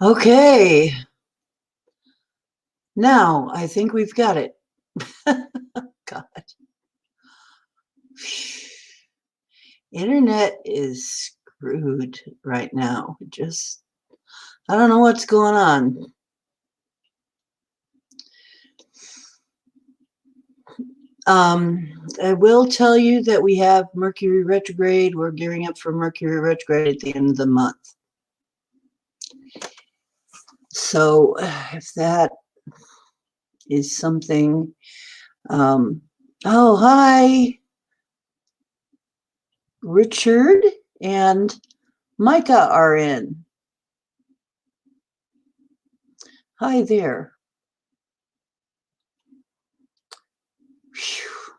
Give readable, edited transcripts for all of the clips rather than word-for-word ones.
Okay, now I think we've got it. God. Internet is screwed right now. Just, I don't know what's going on. I will tell you that we have Mercury retrograde. We're gearing up for Mercury retrograde at the end of the month. So if that is something, oh, hi, Richard and Micah are in. Hi there. Whew.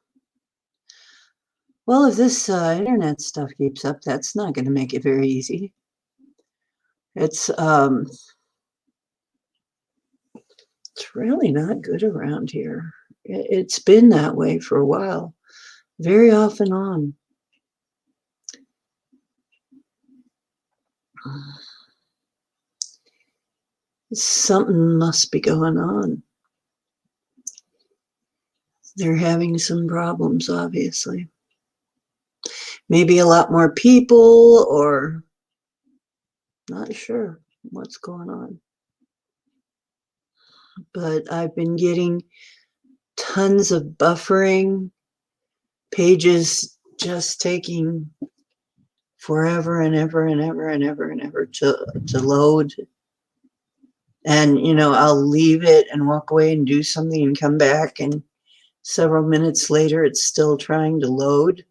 Well, if this internet stuff keeps up, that's not going to make it very easy. It's really not good around here. It's been that way for a while, very off and on. Something must be going on. They're having some problems, obviously. Maybe a lot more people, or not sure what's going on. But I've been getting tons of buffering, pages just taking forever and ever and ever and ever and ever to load. And, you know, I'll leave it and walk away and do something and come back, and several minutes later, it's still trying to load.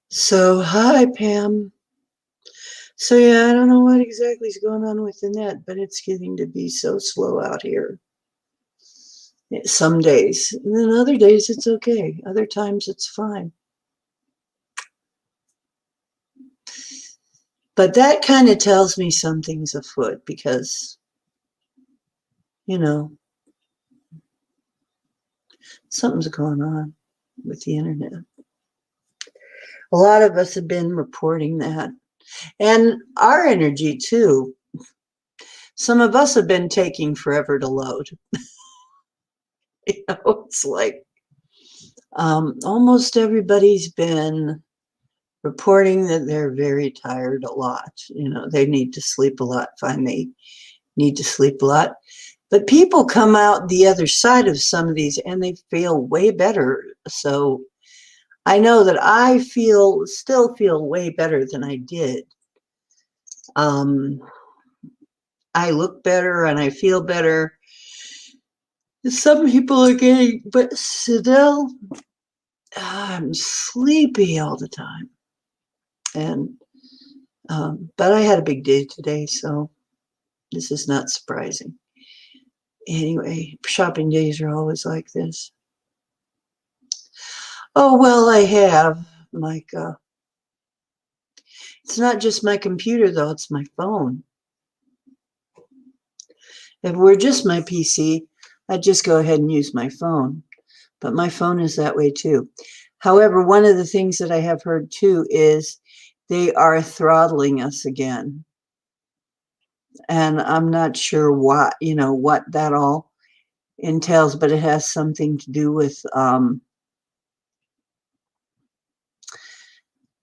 So, hi, Pam. So, yeah, I don't know what exactly is going on with the net, but it's getting to be so slow out here. Some days. And then other days, it's okay. Other times, it's fine. But that kind of tells me something's afoot because, you know, something's going on with the internet. A lot of us have been reporting that. And our energy, too. Some of us have been taking forever to load. You know, it's like almost everybody's been reporting that they're very tired a lot. You know, they need to sleep a lot, find they need to sleep a lot. But people come out the other side of some of these and they feel way better. So I know that I still feel way better than I did. I look better and I feel better. Some people are getting, but still, I'm sleepy all the time. And but I had a big day today, so this is not surprising. Anyway, shopping days are always like this. Oh, well, I have, Micah. It's not just my computer, though. It's my phone. If it were just my PC, I'd just go ahead and use my phone. But my phone is that way, too. However, one of the things that I have heard, too, is they are throttling us again. And I'm not sure what that all entails, but it has something to do with,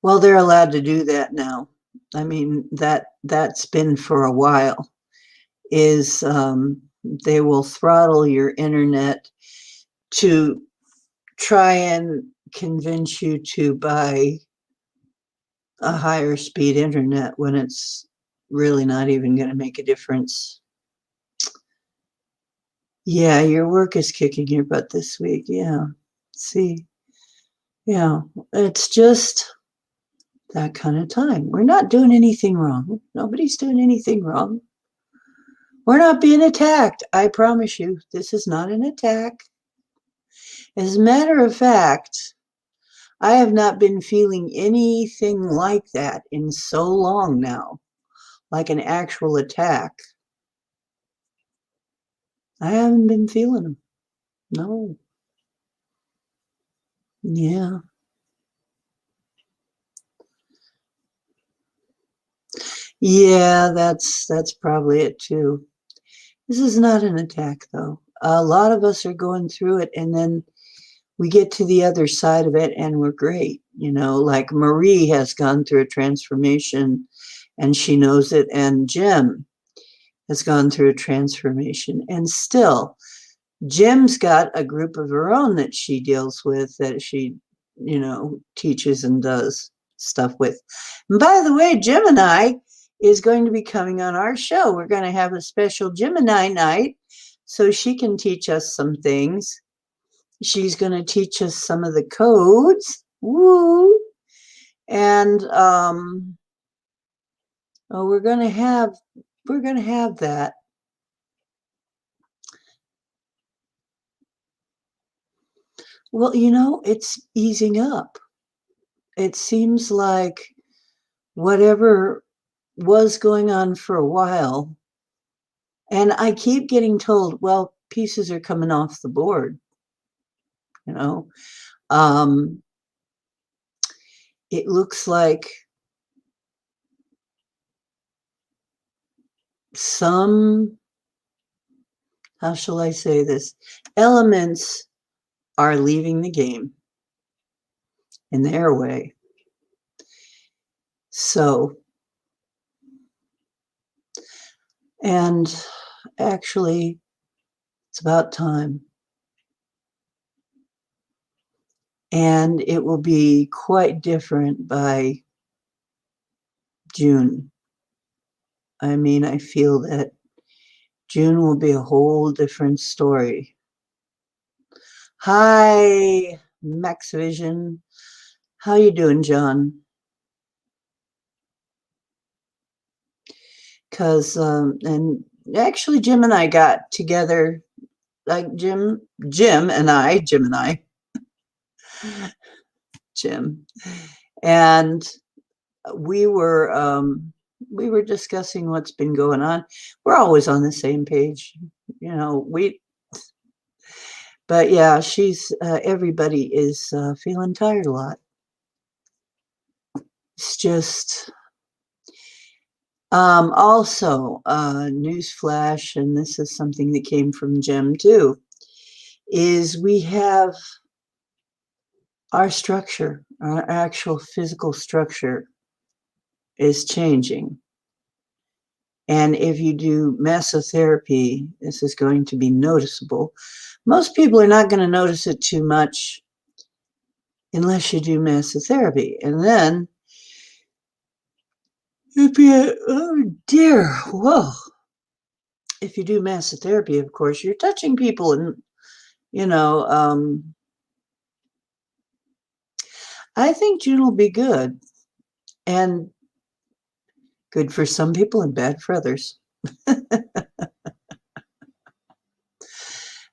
well, they're allowed to do that now. I mean, that's been for a while, is they will throttle your internet to try and convince you to buy a higher speed internet when it's really not even going to make a difference. Yeah, your work is kicking your butt this week. Yeah. See, yeah, it's just that kind of time. We're not doing anything wrong. Nobody's doing anything wrong. We're not being attacked. I promise you, this is not an attack. As a matter of fact, I have not been feeling anything like that in so long now, like an actual attack. I haven't been feeling them. No. Yeah. Yeah, that's probably it too. This is not an attack, though. A lot of us are going through it, and then we get to the other side of it, and we're great. Like Marie has gone through a transformation, and she knows it, and Jim has gone through a transformation, and still, Jim's got a group of her own that she deals with, that she, teaches and does stuff with. And by the way, Gemini is going to be coming on our show. We're going to have a special Gemini night so she can teach us some things. She's going to teach us some of the codes. Woo! And oh, we're going to have that. Well, it's easing up. It seems like whatever was going on for a while, and I keep getting told, well, pieces are coming off the board, you know. Um, it looks like some, how shall I say this, elements are leaving the game in their way. So, and actually, it's about time. And it will be quite different by June. I mean, I feel that June will be a whole different story. Hi, Max Vision. How you doing, John? Because and actually, Jim and I got together. Like Jim and I, Jim, and we were discussing what's been going on. We're always on the same page, we. But yeah, she's everybody is feeling tired a lot. It's just also news flash, and this is something that came from Jim too, is we have our structure, our actual physical structure is changing. And if you do mesotherapy, this is going to be noticeable. Most people are not going to notice it too much unless you do mesotherapy. And then, oh dear, whoa. If you do mesotherapy, of course, you're touching people, and, I think June will be good, and good for some people and bad for others.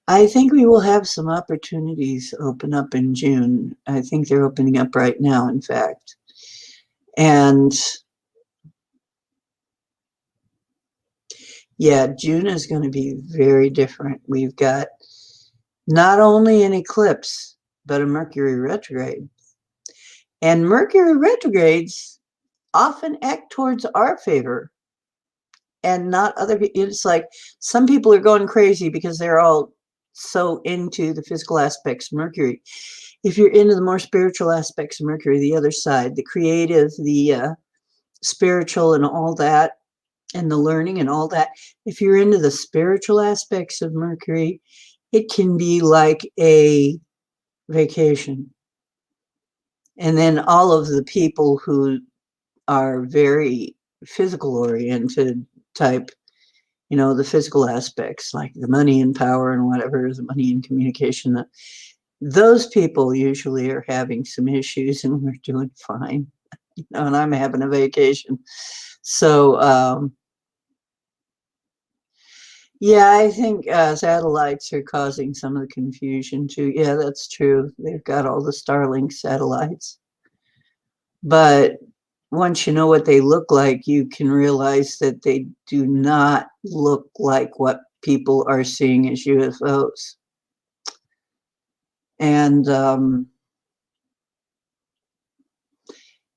I think we will have some opportunities open up in June. I think they're opening up right now, in fact. And yeah, June is going to be very different. We've got not only an eclipse, but a Mercury retrograde. And Mercury retrogrades often act towards our favor and not other people. It's like some people are going crazy because they're all so into the physical aspects of Mercury. If you're into the more spiritual aspects of Mercury, the other side, the creative, the spiritual, and all that, and the learning and all that, if you're into the spiritual aspects of Mercury, it can be like a vacation. And then all of the people who are very physical oriented type, the physical aspects, like the money and power and whatever, the money and communication, those people usually are having some issues, and we're doing fine, and I'm having a vacation. So, yeah, I think satellites are causing some of the confusion too. Yeah, that's true. They've got all the Starlink satellites. But once you know what they look like, you can realize that they do not look like what people are seeing as UFOs. And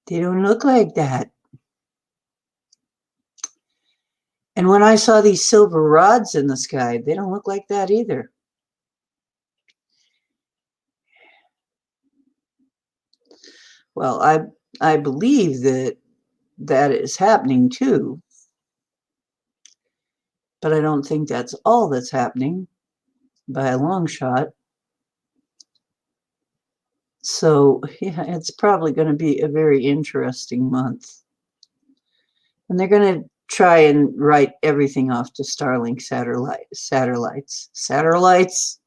they don't look like that. And when I saw these silver rods in the sky, they don't look like that either. Well, I believe that that is happening too, but I don't think that's all that's happening by a long shot. So, yeah, it's probably going to be a very interesting month. And they're going to try and write everything off to Starlink satellites. Satellites?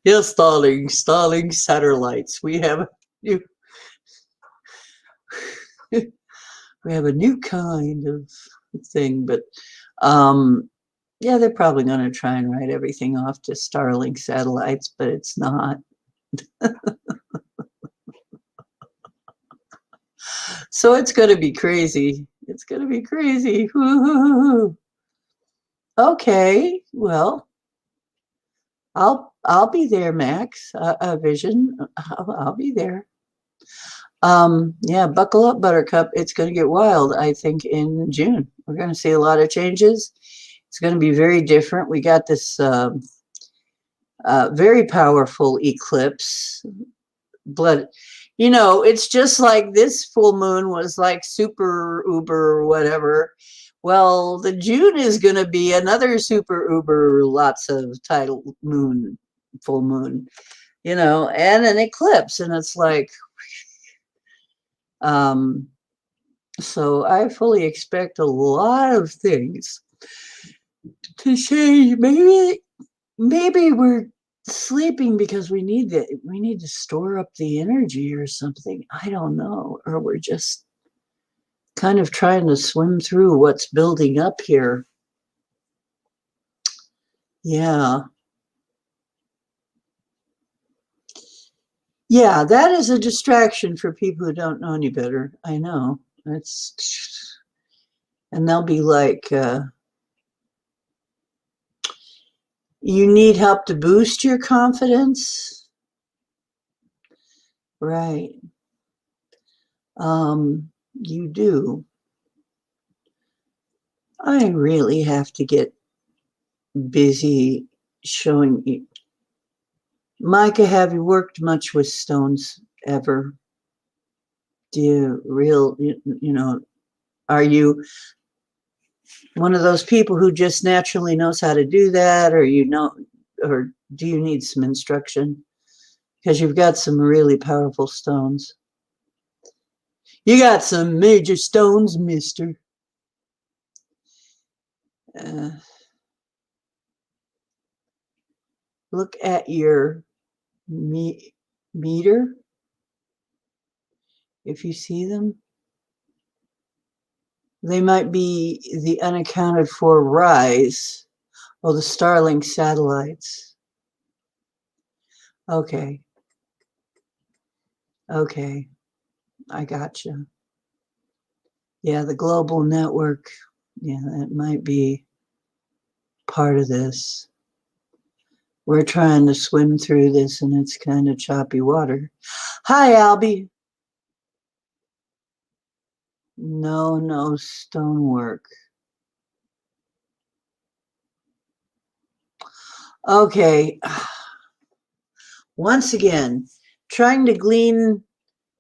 Yes, Starlink satellites. We have new, we have a new kind of thing, but yeah, they're probably going to try and write everything off to Starlink satellites, but it's not. So it's going to be crazy. It's going to be crazy. Woo-hoo-hoo. Okay, well, I'll be there, Max. Vision, I'll be there. Yeah, buckle up, Buttercup. It's going to get wild. I think in June we're going to see a lot of changes. It's going to be very different. We got this very powerful eclipse. Blood, it's just like this full moon was like super uber whatever. Well, the June is going to be another super uber, lots of tidal moon, full moon, and an eclipse. And it's like, so I fully expect a lot of things to change. Maybe we're sleeping because we need to store up the energy or something. I don't know. Or we're just kind of trying to swim through what's building up here. Yeah. Yeah, that is a distraction for people who don't know any better. I know. And they'll be like, you need help to boost your confidence? Right. You do. I really have to get busy showing you. Micah, have you worked much with stones ever? Do are you one of those people who just naturally knows how to do that, or do you need some instruction? Because you've got some really powerful stones. You got some major stones, mister. Look at your meter, if you see them. They might be the unaccounted for rise. Oh, the Starlink satellites. Okay. Okay. I gotcha. Yeah, the global network. Yeah, that might be part of this. We're trying to swim through this and it's kind of choppy water. Hi, Albie. No stonework. Okay. Once again, trying to glean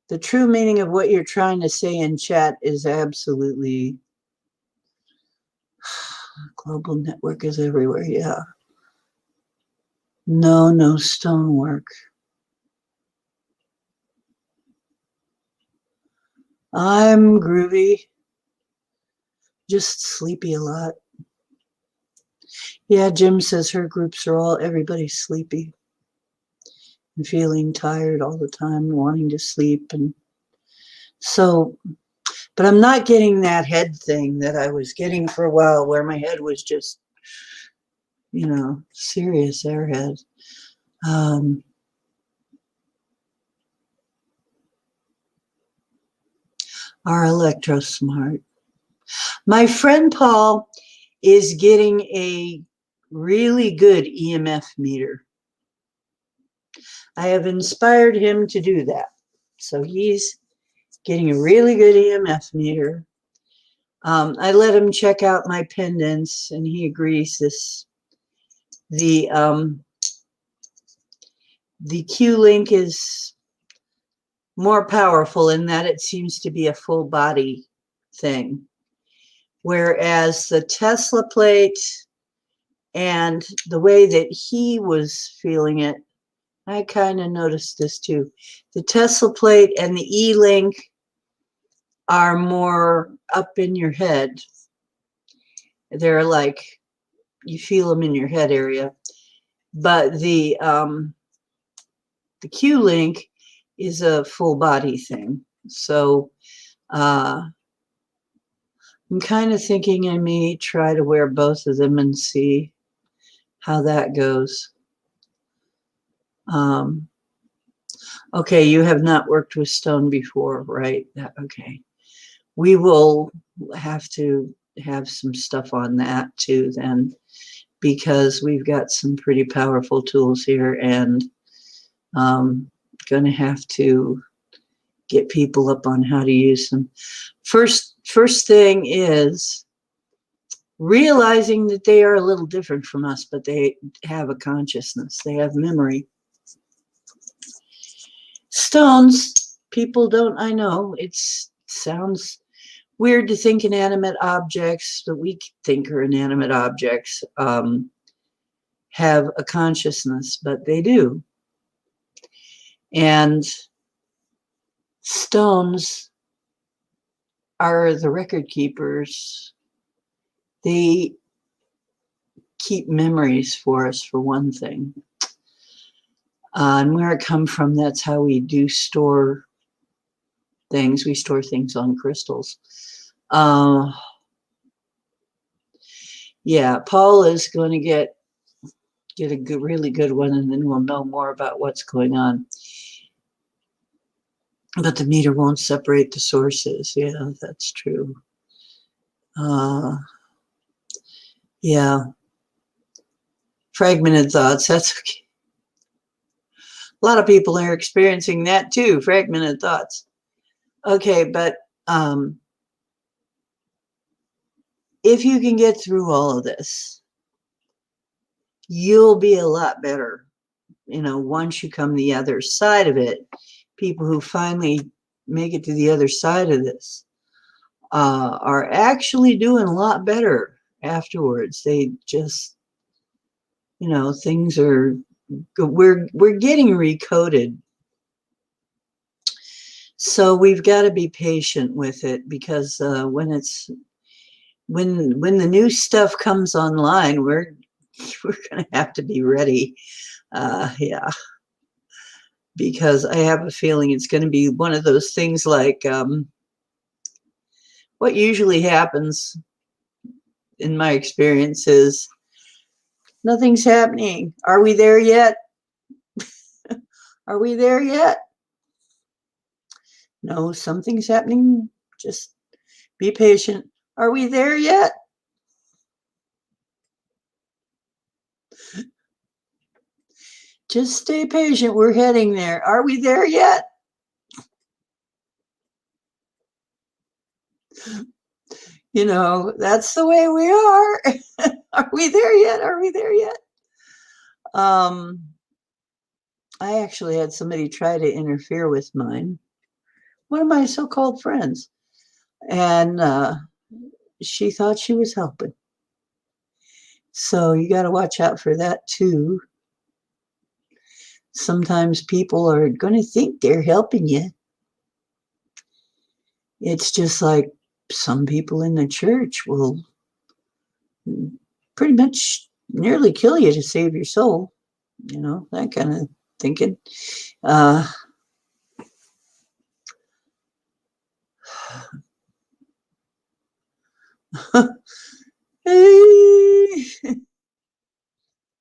the true meaning of what you're trying to say in chat is absolutely global network is everywhere. Yeah. No stonework. I'm groovy, just sleepy a lot. Yeah, Jim says her groups are everybody's sleepy and feeling tired all the time, wanting to sleep. And so, but I'm not getting that head thing that I was getting for a while where my head was just, serious airhead. Our ElectroSmart. My friend Paul is getting a really good EMF meter. I have inspired him to do that. So he's getting a really good EMF meter. I let him check out my pendants, and he agrees the Q-link is more powerful in that it seems to be a full body thing, whereas the Tesla plate and the way that he was feeling it, I kind of noticed this too. The Tesla plate and the E-link are more up in your head. They're like, you feel them in your head area. But the Q-link is a full body thing. So I'm kind of thinking I may try to wear both of them and see how that goes. Okay, you have not worked with stone before, right? Okay. We will have to have some stuff on that too then, because we've got some pretty powerful tools here, and going to have to get people up on how to use them. First thing is realizing that they are a little different from us, but they have a consciousness. They have memory. Stones, people don't, I know, it sounds weird to think inanimate objects that we think are inanimate objects have a consciousness, but they do. And stones are the record keepers. They keep memories for us, for one thing. And where it come from, that's how we do store things. We store things on crystals. Yeah, Paul is going to get a good, really good one, and then we'll know more about what's going on. But the meter won't separate the sources. Yeah, that's true. Yeah. Fragmented thoughts, that's okay. A lot of people are experiencing that too, fragmented thoughts. Okay, but if you can get through all of this, you'll be a lot better. You know, once you come the other side of it, people who finally make it to the other side of this are actually doing a lot better afterwards. They just, you know, things are, we're getting recoded. So we've got to be patient with it, because when the new stuff comes online, we're going to have to be ready. Yeah, because I have a feeling it's going to be one of those things like what usually happens in my experience is nothing's happening. Are we there yet? Are we there yet? No, something's happening. Just be patient. Are we there yet? Just stay patient. We're heading there. Are we there yet? You know, that's the way we are. Are we there yet? Are we there yet? I actually had somebody try to interfere with one of my so-called friends, and she thought she was helping. So you got to watch out for that too. Sometimes people are going to think they're helping you. It's just like some people in the church will pretty much nearly kill you to save your soul. You know, that kind of thinking.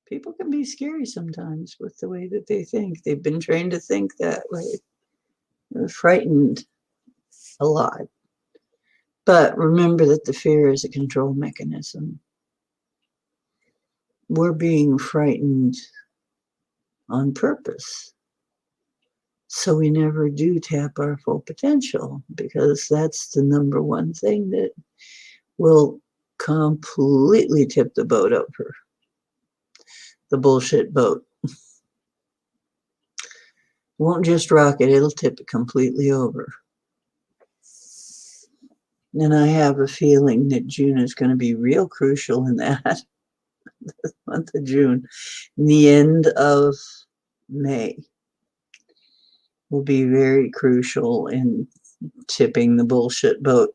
People can be scary sometimes with the way that they think. They've been trained to think that way. They're frightened a lot. But remember that the fear is a control mechanism. We're being frightened on purpose, so we never do tap our full potential, because that's the number one thing that will completely tip the boat over. The bullshit boat. Won't just rock it, it'll tip it completely over. And I have a feeling that June is going to be real crucial in that. The month of June. And the end of May will be very crucial in tipping the bullshit boat.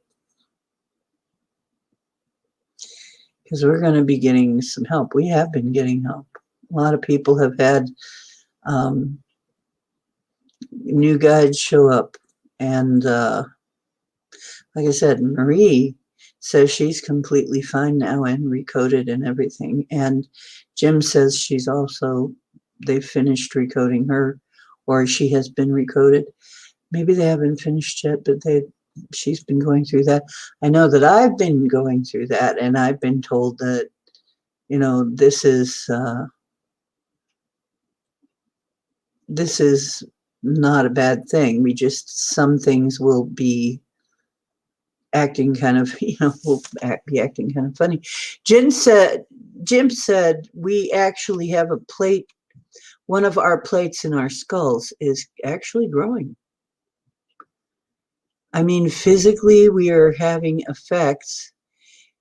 Because we're going to be getting some help. We have been getting help. A lot of people have had new guides show up. And like I said, Marie says she's completely fine now and recoded and everything. And Jim says she's also, they've finished recoding her, or she has been recoded. Maybe they haven't finished yet, but she's been going through that. I know that I've been going through that, and I've been told that, you know, this is not a bad thing. We just, some things will be acting kind of, you know, will be acting kind of funny. Jim said we actually have a plate. One of our plates in our skulls is actually growing. I mean, physically, we are having effects,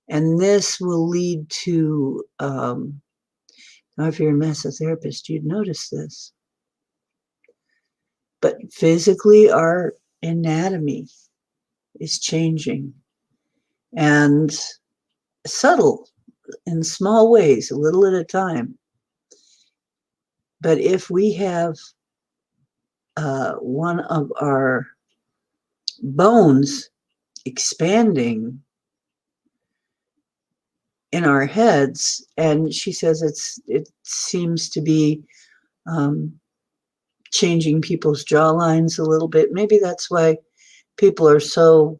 and this will lead to, now if you're a mesotherapist, you'd notice this. But physically, our anatomy is changing, and subtle, in small ways, a little at a time. But if we have one of our bones expanding in our heads, and she says it seems to be changing people's jawlines a little bit. Maybe that's why people are so,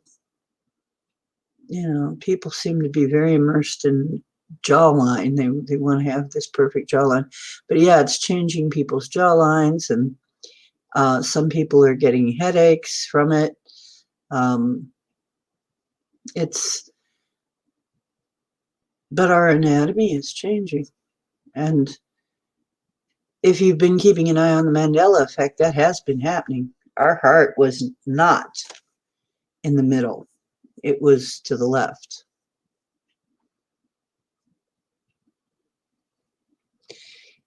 you know, people seem to be very immersed in jawline. They want to have this perfect jawline. But yeah, it's changing people's jawlines, and some people are getting headaches from it. But our anatomy is changing. And if you've been keeping an eye on the Mandela effect, that has been happening. Our heart was not in the middle. It was to the left.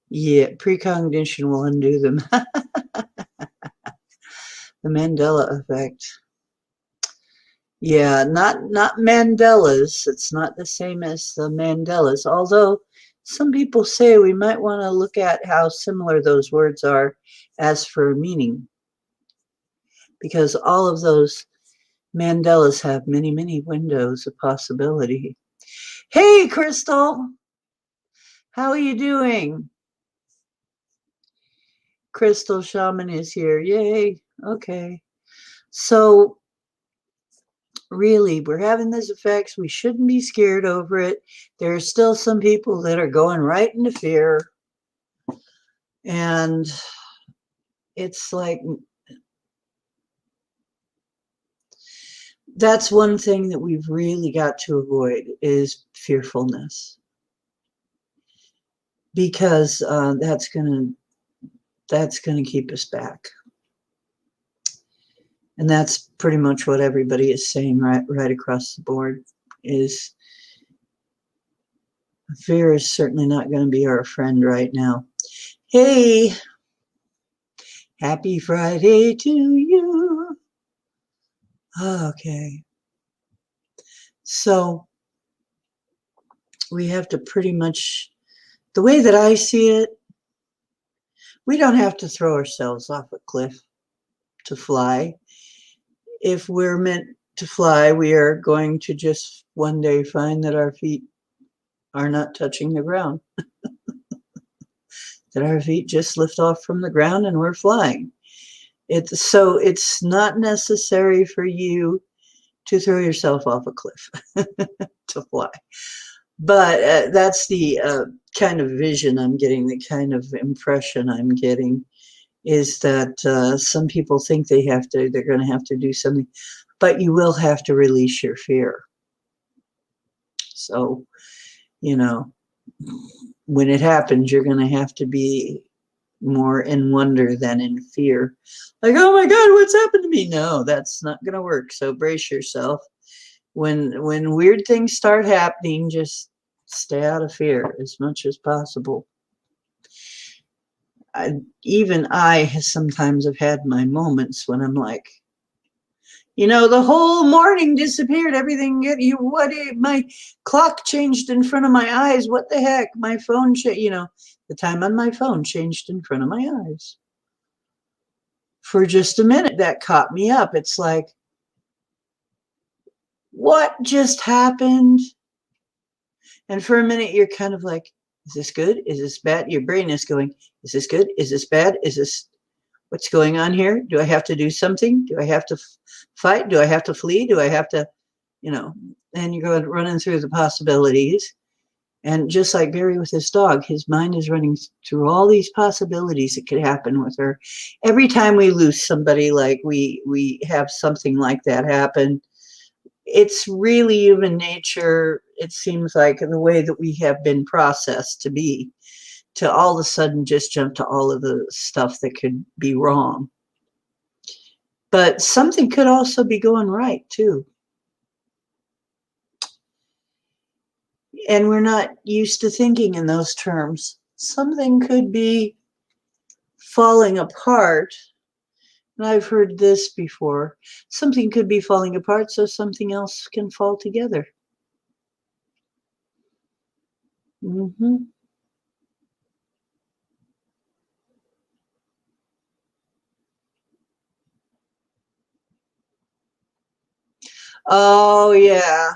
Yeah, precognition will undo them. The Mandela effect. Yeah, not Mandela's. It's not the same as the Mandelas, although some people say we might want to look at how similar those words are as for meaning, because all of those Mandelas have many, many windows of possibility. Hey, Crystal, how are you doing? Crystal Shaman is here. Yay. Okay. So really, we're having these effects. We shouldn't be scared over it. There are still some people that are going right into fear. And it's like, that's one thing that we've really got to avoid is fearfulness. Because that's gonna keep us back. And that's pretty much what everybody is saying right across the board, is fear is certainly not going to be our friend right now. Hey, happy Friday to you. Okay. So we have to pretty much, the way that I see it, we don't have to throw ourselves off a cliff to fly. If we're meant to fly, we are going to just one day find that our feet are not touching the ground. That our feet just lift off from the ground and we're flying. So it's not necessary for you to throw yourself off a cliff to fly. But that's the kind of vision I'm getting, the kind of impression I'm getting, is that some people think they're going to have to do something, but you will have to release your fear. So, you know, when it happens, you're going to have to be more in wonder than in fear. Like, oh my God, what's happened to me? No, that's not going to work. So brace yourself. When weird things start happening, just stay out of fear as much as possible. Even I sometimes have had my moments when I'm like, the whole morning disappeared. Everything, my clock changed in front of my eyes. What the heck? My phone, the time on my phone changed in front of my eyes. For just a minute, that caught me up. It's like, what just happened? And for a minute, you're kind of like, is this good? Is this bad? Your brain is going, is this good? Is this bad? Is this, what's going on here? Do I have to do something? Do I have to fight? Do I have to flee? Do I have to, and you're going running through the possibilities. And just like Barry with his dog, his mind is running through all these possibilities that could happen with her. Every time we lose somebody, like we have something like that happen, it's really human nature. It seems like the way that we have been processed to be, to all of a sudden just jump to all of the stuff that could be wrong. But something could also be going right too. And we're not used to thinking in those terms. Something could be falling apart. And I've heard this before. Something could be falling apart so something else can fall together. Mm-hmm. Oh, yeah.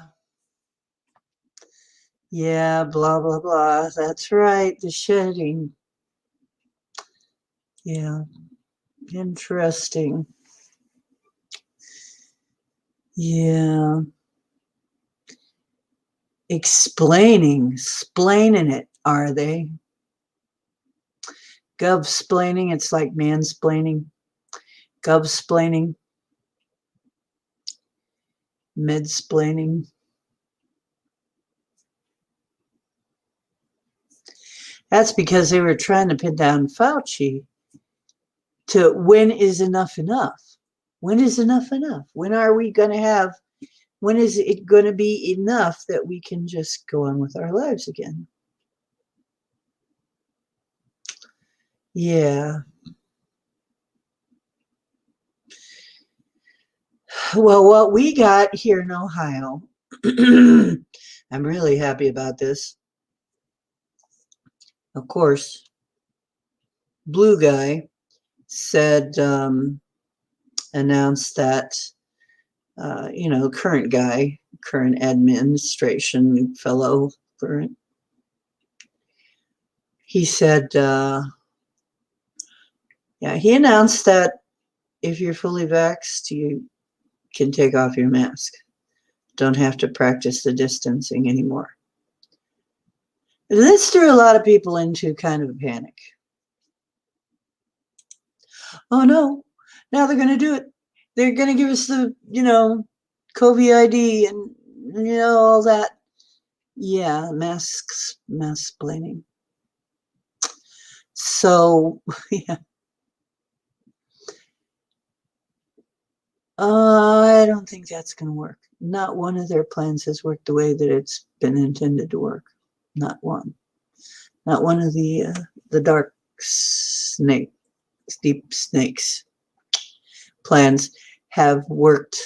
Yeah, blah, blah, blah. That's right. The shedding. Yeah. Interesting. Yeah. Explaining it, are they? Gov-splaining, it's like mansplaining. Gov-splaining. Med-splaining. That's because they were trying to pin down Fauci to when is enough enough? When is enough enough? When are we going to have, when is it going to be enough that we can just go on with our lives again? Yeah. Well, what we got here in Ohio, I'm really happy about this. Of course, Blue Guy said, announced that, current guy, current administration fellow, he said, he announced that if you're fully vaxxed, you can take off your mask. Don't have to practice the distancing anymore. This threw a lot of people into kind of a panic. Oh no, now they're going to do it. They're going to give us the, COVID ID and, all that. Yeah, masks, mask splaining. So, yeah. I don't think that's going to work. Not one of their plans has worked the way that it's been intended to work. Not one. Not one of the dark snake, deep snakes plans have worked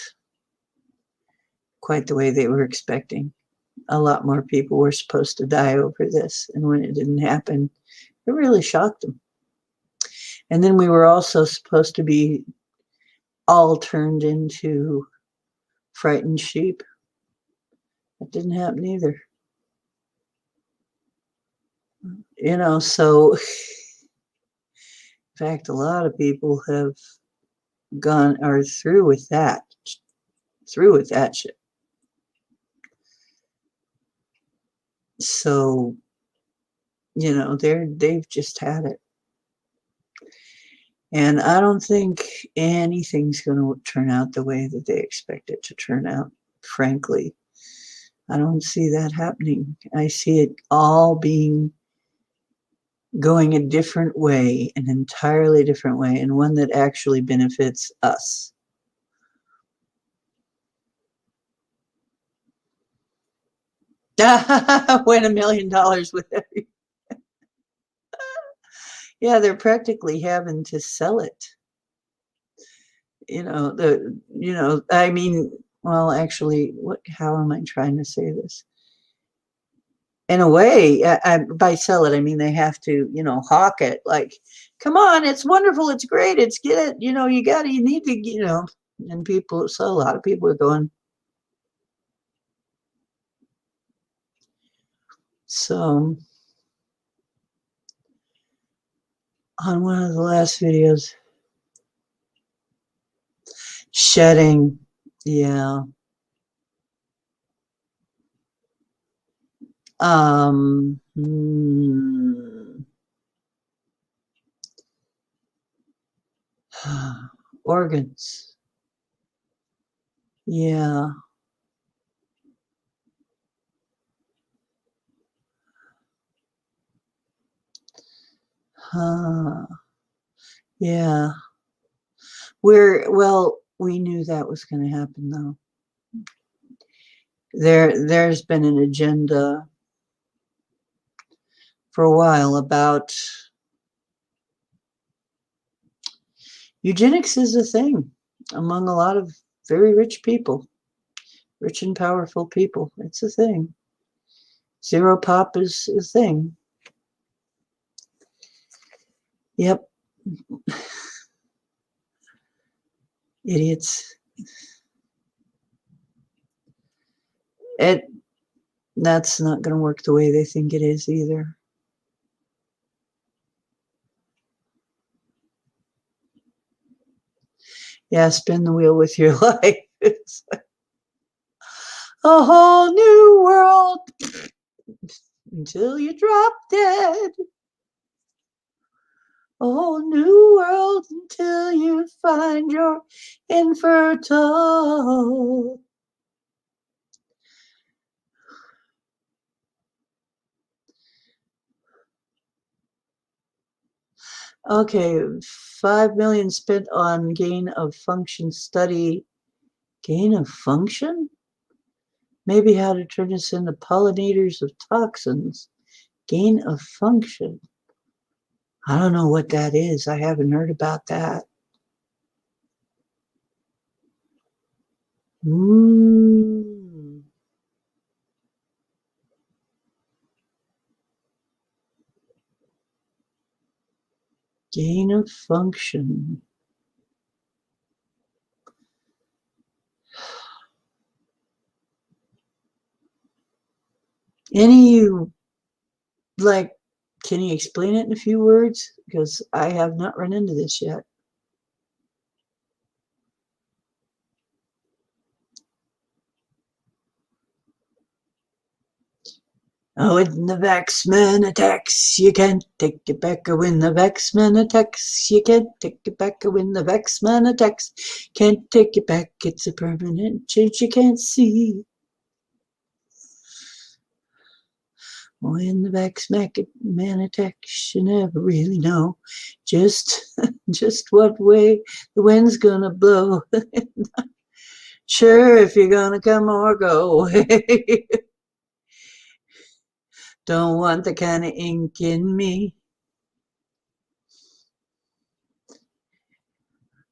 quite the way they were expecting. A lot more people were supposed to die over this, and when it didn't happen, it really shocked them. And then we were also supposed to be all turned into frightened sheep. That didn't happen either. So in fact, a lot of people have are through with that shit. So, they've just had it. And I don't think anything's going to turn out the way that they expect it to turn out, frankly. I don't see that happening. I see it all going a different way, an entirely different way, and one that actually benefits us. Win $1 million with every. Yeah, they're practically having to sell it. I mean, well, actually, how am I trying to say this? In a way, by sell it, I mean they have to, hawk it. Like, come on, it's wonderful, it's great, it's get it, you need to. And people, so a lot of people are going. So, on one of the last videos, shedding, yeah. Hmm. Organs, yeah. Huh. Yeah. We knew that was going to happen, though. There's been an agenda for a while about eugenics is a thing among a lot of very rich people, rich and powerful people. It's a thing. Zero pop is a thing. Yep. Idiots. That's not going to work the way they think it is either. Yeah, spin the wheel with your life. It's like a whole new world until you drop dead. A whole new world until you find you're infertile. Okay, 5 million spent on gain of function study. Gain of function? Maybe how to turn us into pollinators of toxins. Gain of function. I don't know what that is. I haven't heard about that. Gain of function. Any, like, can you explain it in a few words? Because I have not run into this yet. Oh, when the Vaxman attacks, you can't take it back. Oh, when the Vaxman attacks, you can't take it back. Oh, when the Vaxman attacks, can't take it back. It's a permanent change you can't see. When the Vaxman attacks, you never really know just what way the wind's gonna blow. Sure, if you're gonna come or go. Don't want the kind of ink in me.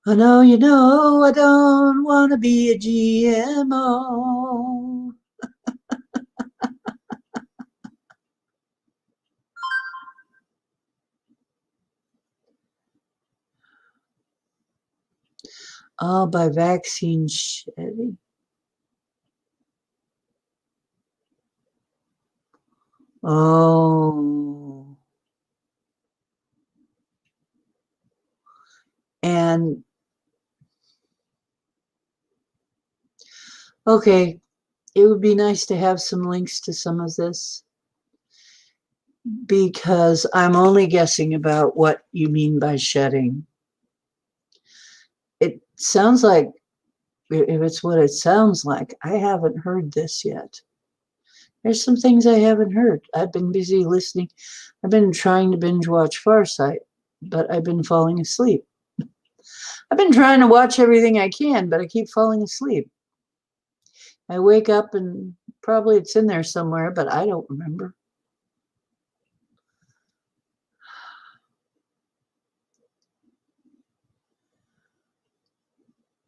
I know you know I don't want to be a GMO. Oh, by vaccine shedding. Oh. And, okay, it would be nice to have some links to some of this, because I'm only guessing about what you mean by shedding. It sounds like, if it's what it sounds like, I haven't heard this yet. There's some things I haven't heard. I've been busy listening. I've been trying to binge watch Farsight, but I've been falling asleep. I've been trying to watch everything I can, but I keep falling asleep. I wake up and probably it's in there somewhere, but I don't remember.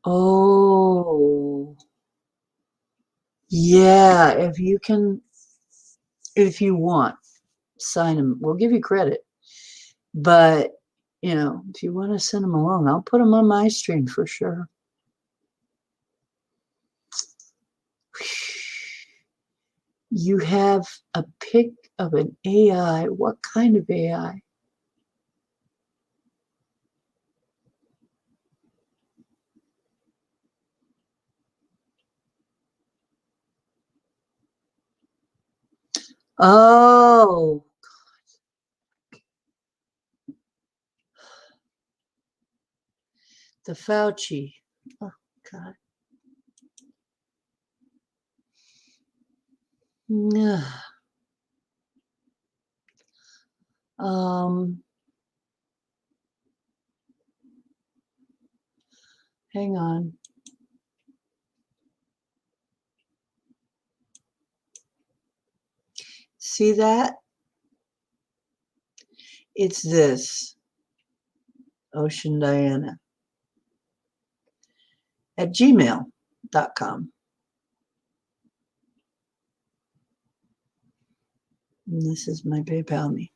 Oh, yeah. If you want, sign them. We'll give you credit. But, if you want to send them along, I'll put them on my stream for sure. You have a pic of an AI. What kind of AI? Oh, the Fauci. Oh, God. Yeah. Um, Hang on. See that? It's this Ocean Diana at gmail.com. And this is my PayPal me.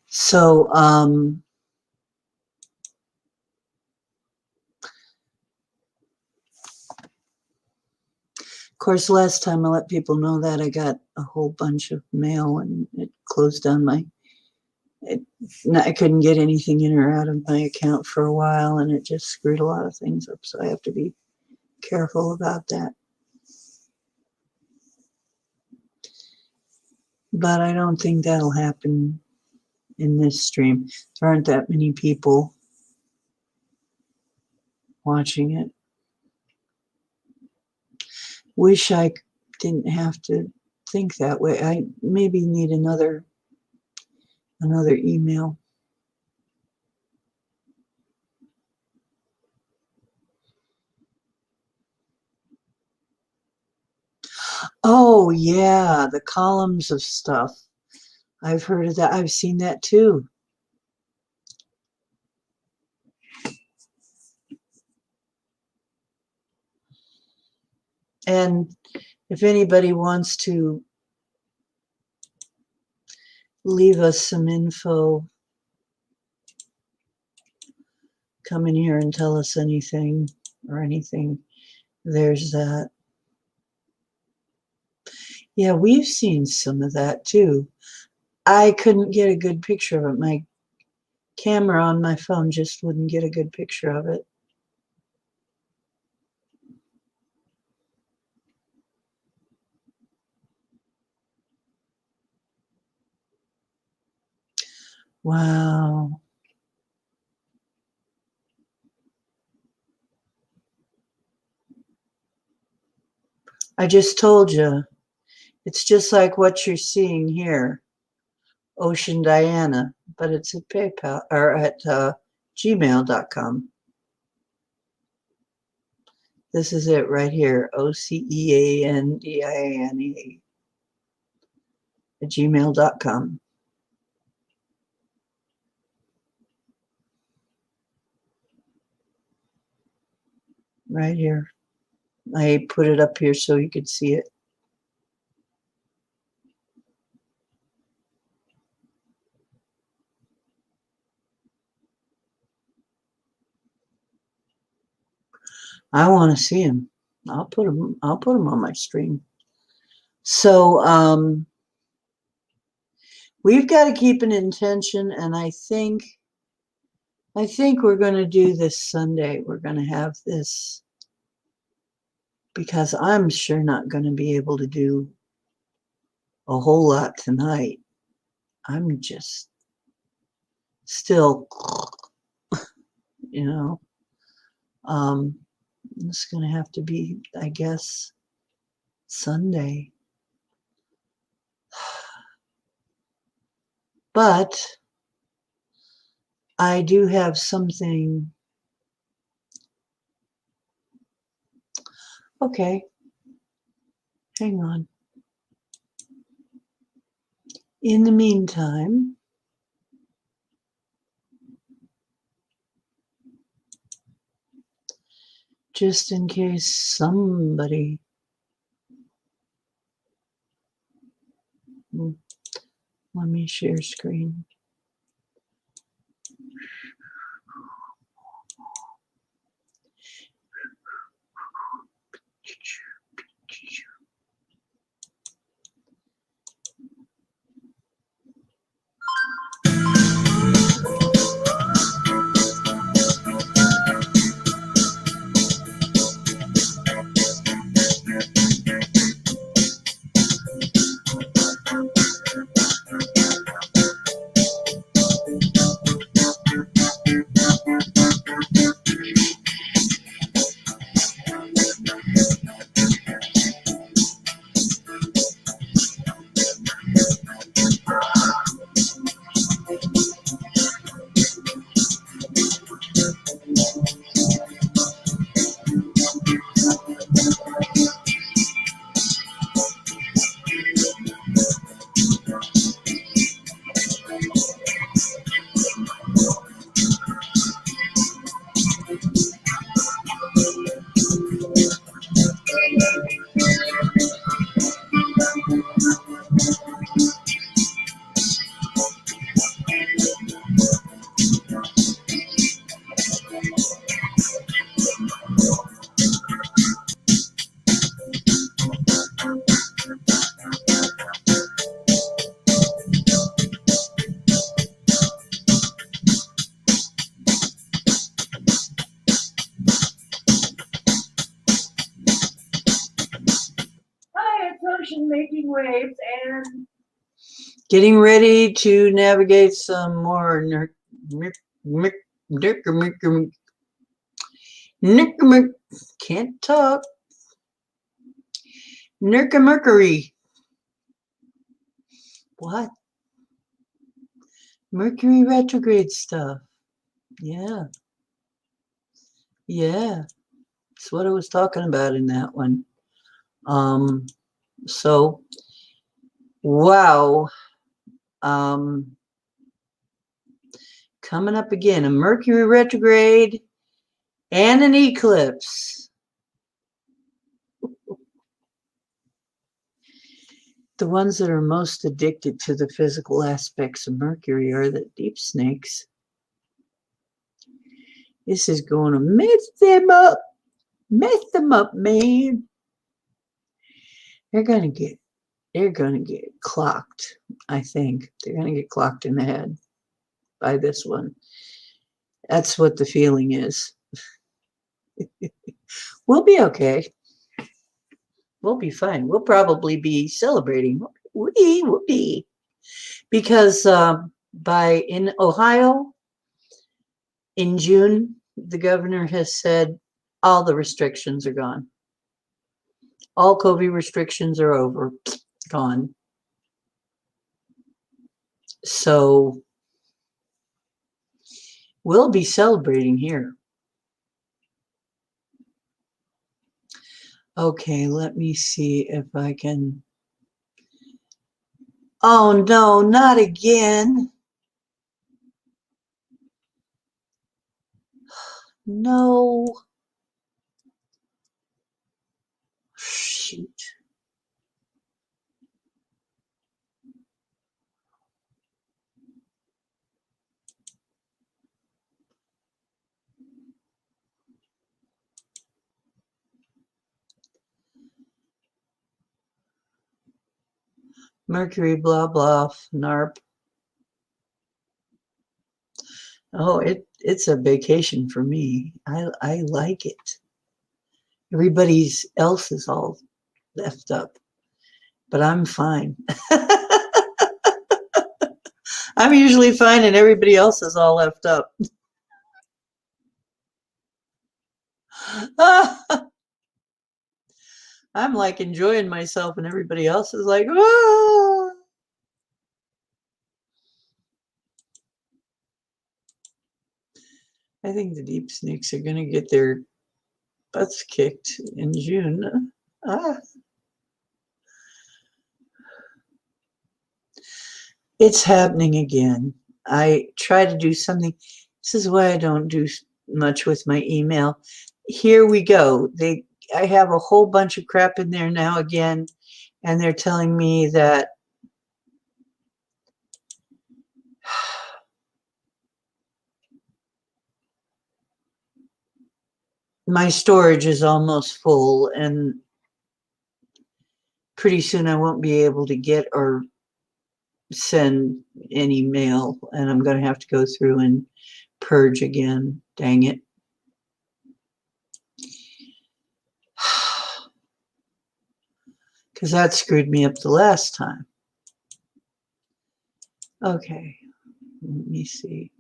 So, of course, last time I let people know that I got a whole bunch of mail and it closed down I couldn't get anything in or out of my account for a while, and it just screwed a lot of things up. So I have to be careful about that. But I don't think that'll happen in this stream. There aren't that many people watching it. Wish I didn't have to think that way. I maybe need another email. Oh yeah, the columns of stuff. I've heard of that. I've seen that too. And if anybody wants to leave us some info, come in here and tell us anything, there's that. Yeah, we've seen some of that too. I couldn't get a good picture of it. My camera on my phone just wouldn't get a good picture of it. Wow. I just told you, it's just like what you're seeing here, Ocean Diana, but it's at PayPal or at gmail.com. This is it right here, OCEANDIANE at gmail.com. Right here. I put it up here so you could see it. I want to see him. I'll put him on my stream. So we've got to keep an intention, and I think we're going to do this Sunday. We're going to have this because I'm sure not going to be able to do a whole lot tonight. I'm just still, you know, it's going to have to be, I guess, Sunday. But I do have something. Okay, hang on. In the meantime, just in case somebody... Let me share screen. Hi, it's Ocean making waves and getting ready to navigate some more can't talk. Mercury. What? Mercury retrograde stuff. Yeah. Yeah. That's what I was talking about in that one. So, wow. Coming up again, a Mercury retrograde and an eclipse. The ones that are most addicted to the physical aspects of Mercury are the deep snakes. This is going to mess them up. Mess them up, man. They're gonna get clocked. I think they're gonna get clocked in the head by this one. That's what the feeling is. We'll be okay. We'll be fine. We'll probably be celebrating. Whoopee. Because in Ohio, in June, the governor has said all the restrictions are gone. All COVID restrictions are over. Gone. So we'll be celebrating here. Okay, let me see if I can... Oh no, not again. No. Shoot. Mercury, blah, blah, NARP. Oh, it's a vacation for me. I like it. Everybody else is all left up, but I'm fine. I'm usually fine and everybody else is all left up. I'm like enjoying myself and everybody else is like, oh. I think the deep snakes are going to get their butts kicked in June. It's happening again. I try to do something. This is why I don't do much with my email. Here we go. I have a whole bunch of crap in there now again, and they're telling me that my storage is almost full, and pretty soon I won't be able to get or send any mail, and I'm going to have to go through and purge again. Dang it. Because that screwed me up the last time. Okay, let me see.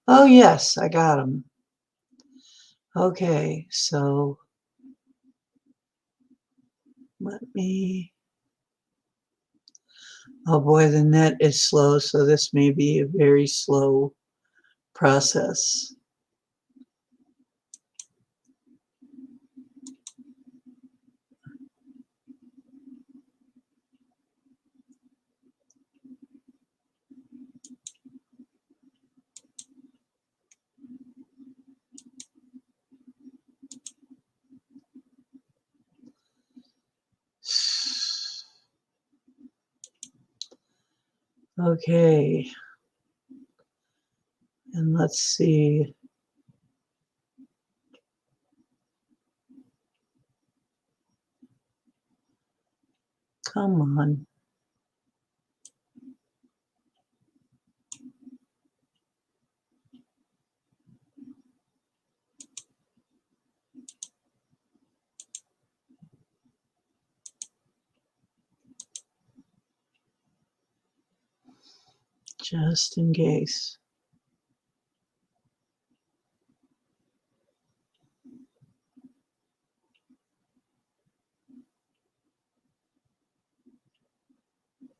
Oh, yes, I got them. Okay, so let me... Oh boy, the net is slow, so this may be a very slow process. Okay, and let's see. Come on. Just in case.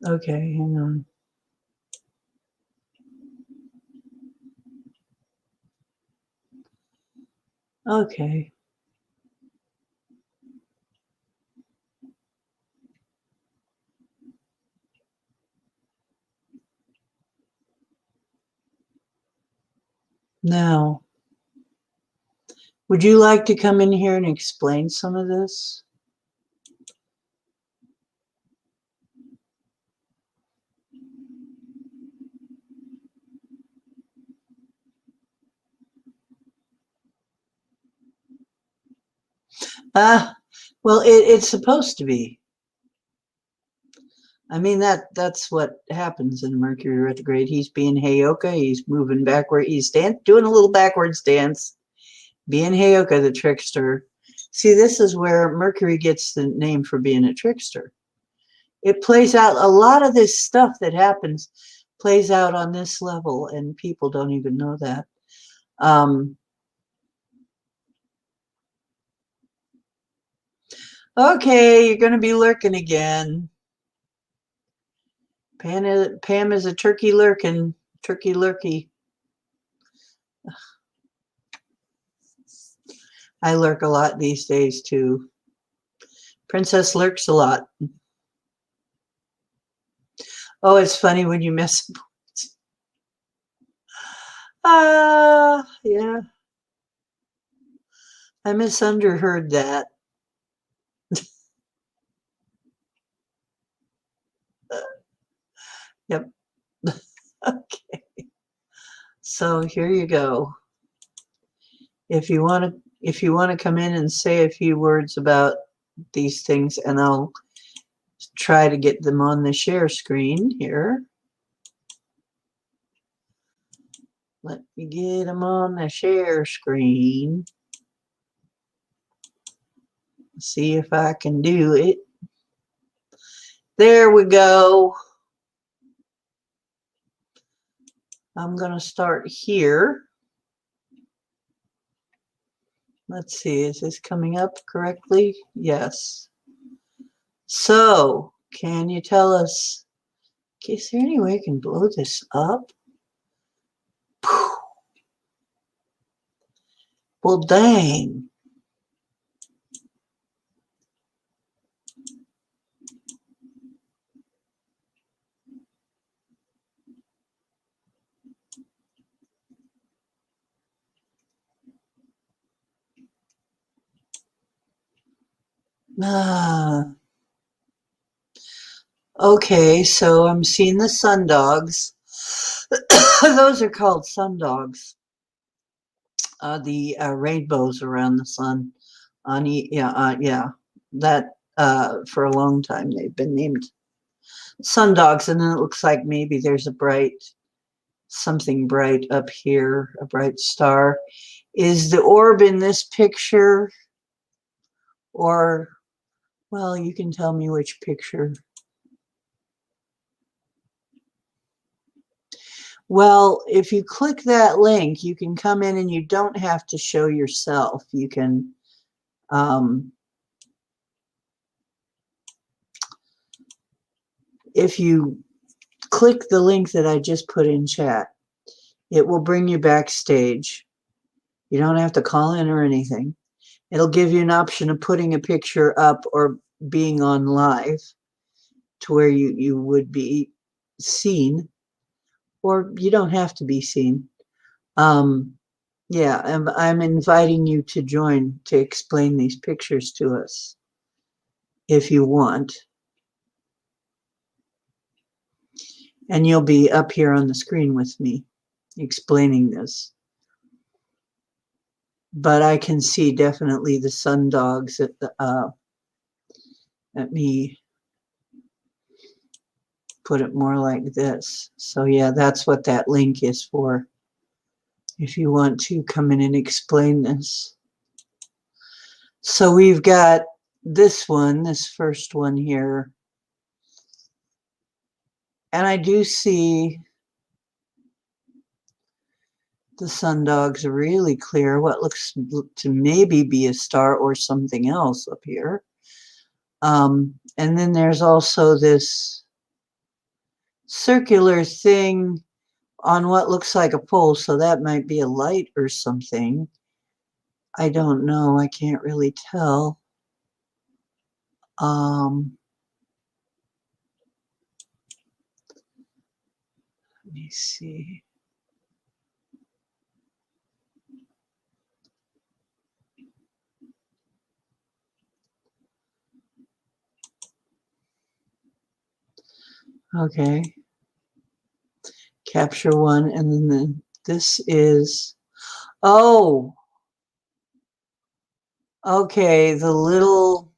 Okay, hang on. Okay. Now, would you like to come in here and explain some of this? Well, it's supposed to be. I mean, that's what happens in Mercury retrograde. He's being Heyoka. He's moving backward. He's doing a little backwards dance. Being Heyoka, the trickster. See, this is where Mercury gets the name for being a trickster. It plays out, a lot of this stuff that happens plays out on this level, and people don't even know that. Okay, you're going to be lurking again. Pam is a turkey lurking, turkey lurky. I lurk a lot these days too. Princess lurks a lot. Oh, it's funny when you miss. Yeah. I misunderheard that. Yep. Okay. So here you go. If you want to come in and say a few words about these things, and I'll try to get them on the share screen here. Let me get them on the share screen. See if I can do it. There we go. I'm going to start here. Let's see, is this coming up correctly? Yes. So, can you tell us, is there any way I can blow this up? Well, dang. Ah. Okay, so I'm seeing the sun dogs. Those are called sun dogs. The rainbows around the sun. Yeah. That for a long time they've been named sun dogs, and then it looks like maybe there's a something bright up here, a bright star. Is the orb in this picture, or well, you can tell me which picture. Well, if you click that link, you can come in and you don't have to show yourself. You can if you click the link that I just put in chat, it will bring you backstage. You don't have to call in or anything. It'll give you an option of putting a picture up or being on live to where you would be seen, or you don't have to be seen. Yeah, I'm inviting you to join to explain these pictures to us if you want. And you'll be up here on the screen with me explaining this. But I can see definitely the sun dogs let me put it more like this. So yeah, that's what that link is for. If you want to come in and explain this. So we've got this one, this first one here. And I do see the sun dogs are really clear. What looks to maybe be a star or something else up here. And then there's also this circular thing on what looks like a pole, so that might be a light or something. I don't know. I can't really tell. Let me see. Okay. Capture one, and then this is, oh, okay, the little,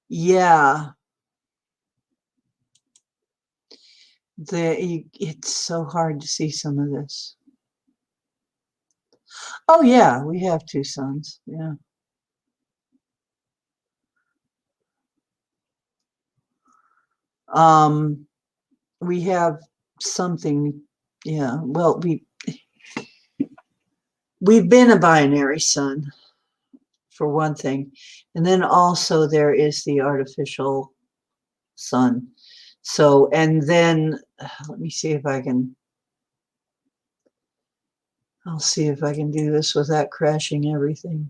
yeah, it's so hard to see some of this. Oh yeah, we have two suns, yeah. We have something, yeah, well, we've been a binary sun, for one thing. And then also there is the artificial sun. So, and then let me see if I'll see if I can do this without crashing everything.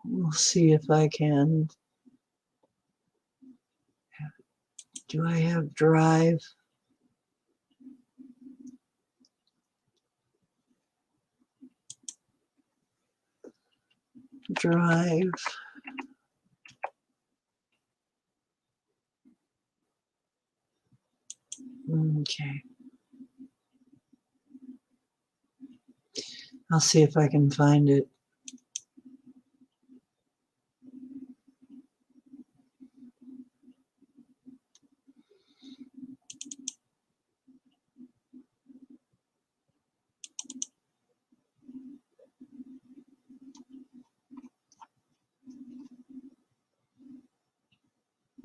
We'll see if I can. Do I have drive? Drive. Okay. I'll see if I can find it.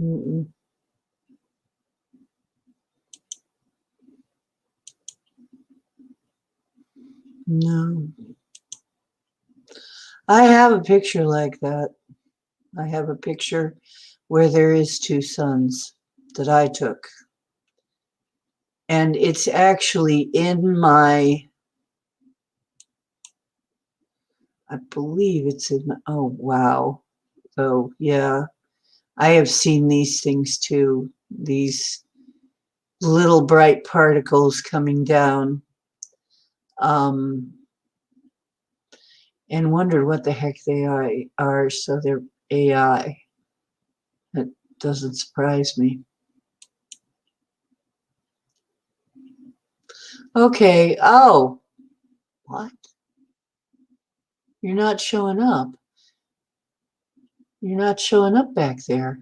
Mm-mm. No. I have a picture like that. I have a picture where there is two suns that I took. And it's actually in my, I believe it's in, oh, wow. Oh, yeah. I have seen these things too. These little bright particles coming down. And wondered what the heck they are. So they're AI. That doesn't surprise me. Okay. Oh, what? You're not showing up. You're not showing up back there.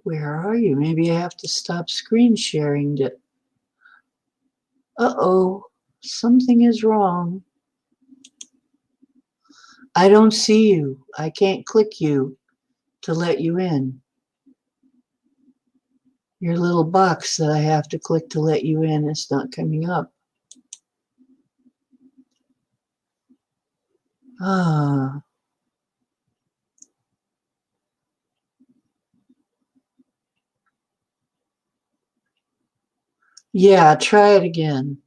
Where are you? Maybe I have to stop screen sharing to. Uh-oh, something is wrong. I don't see you. I can't click you to let you in. Your little box that I have to click to let you in is not coming up. Ah. Yeah, try it again.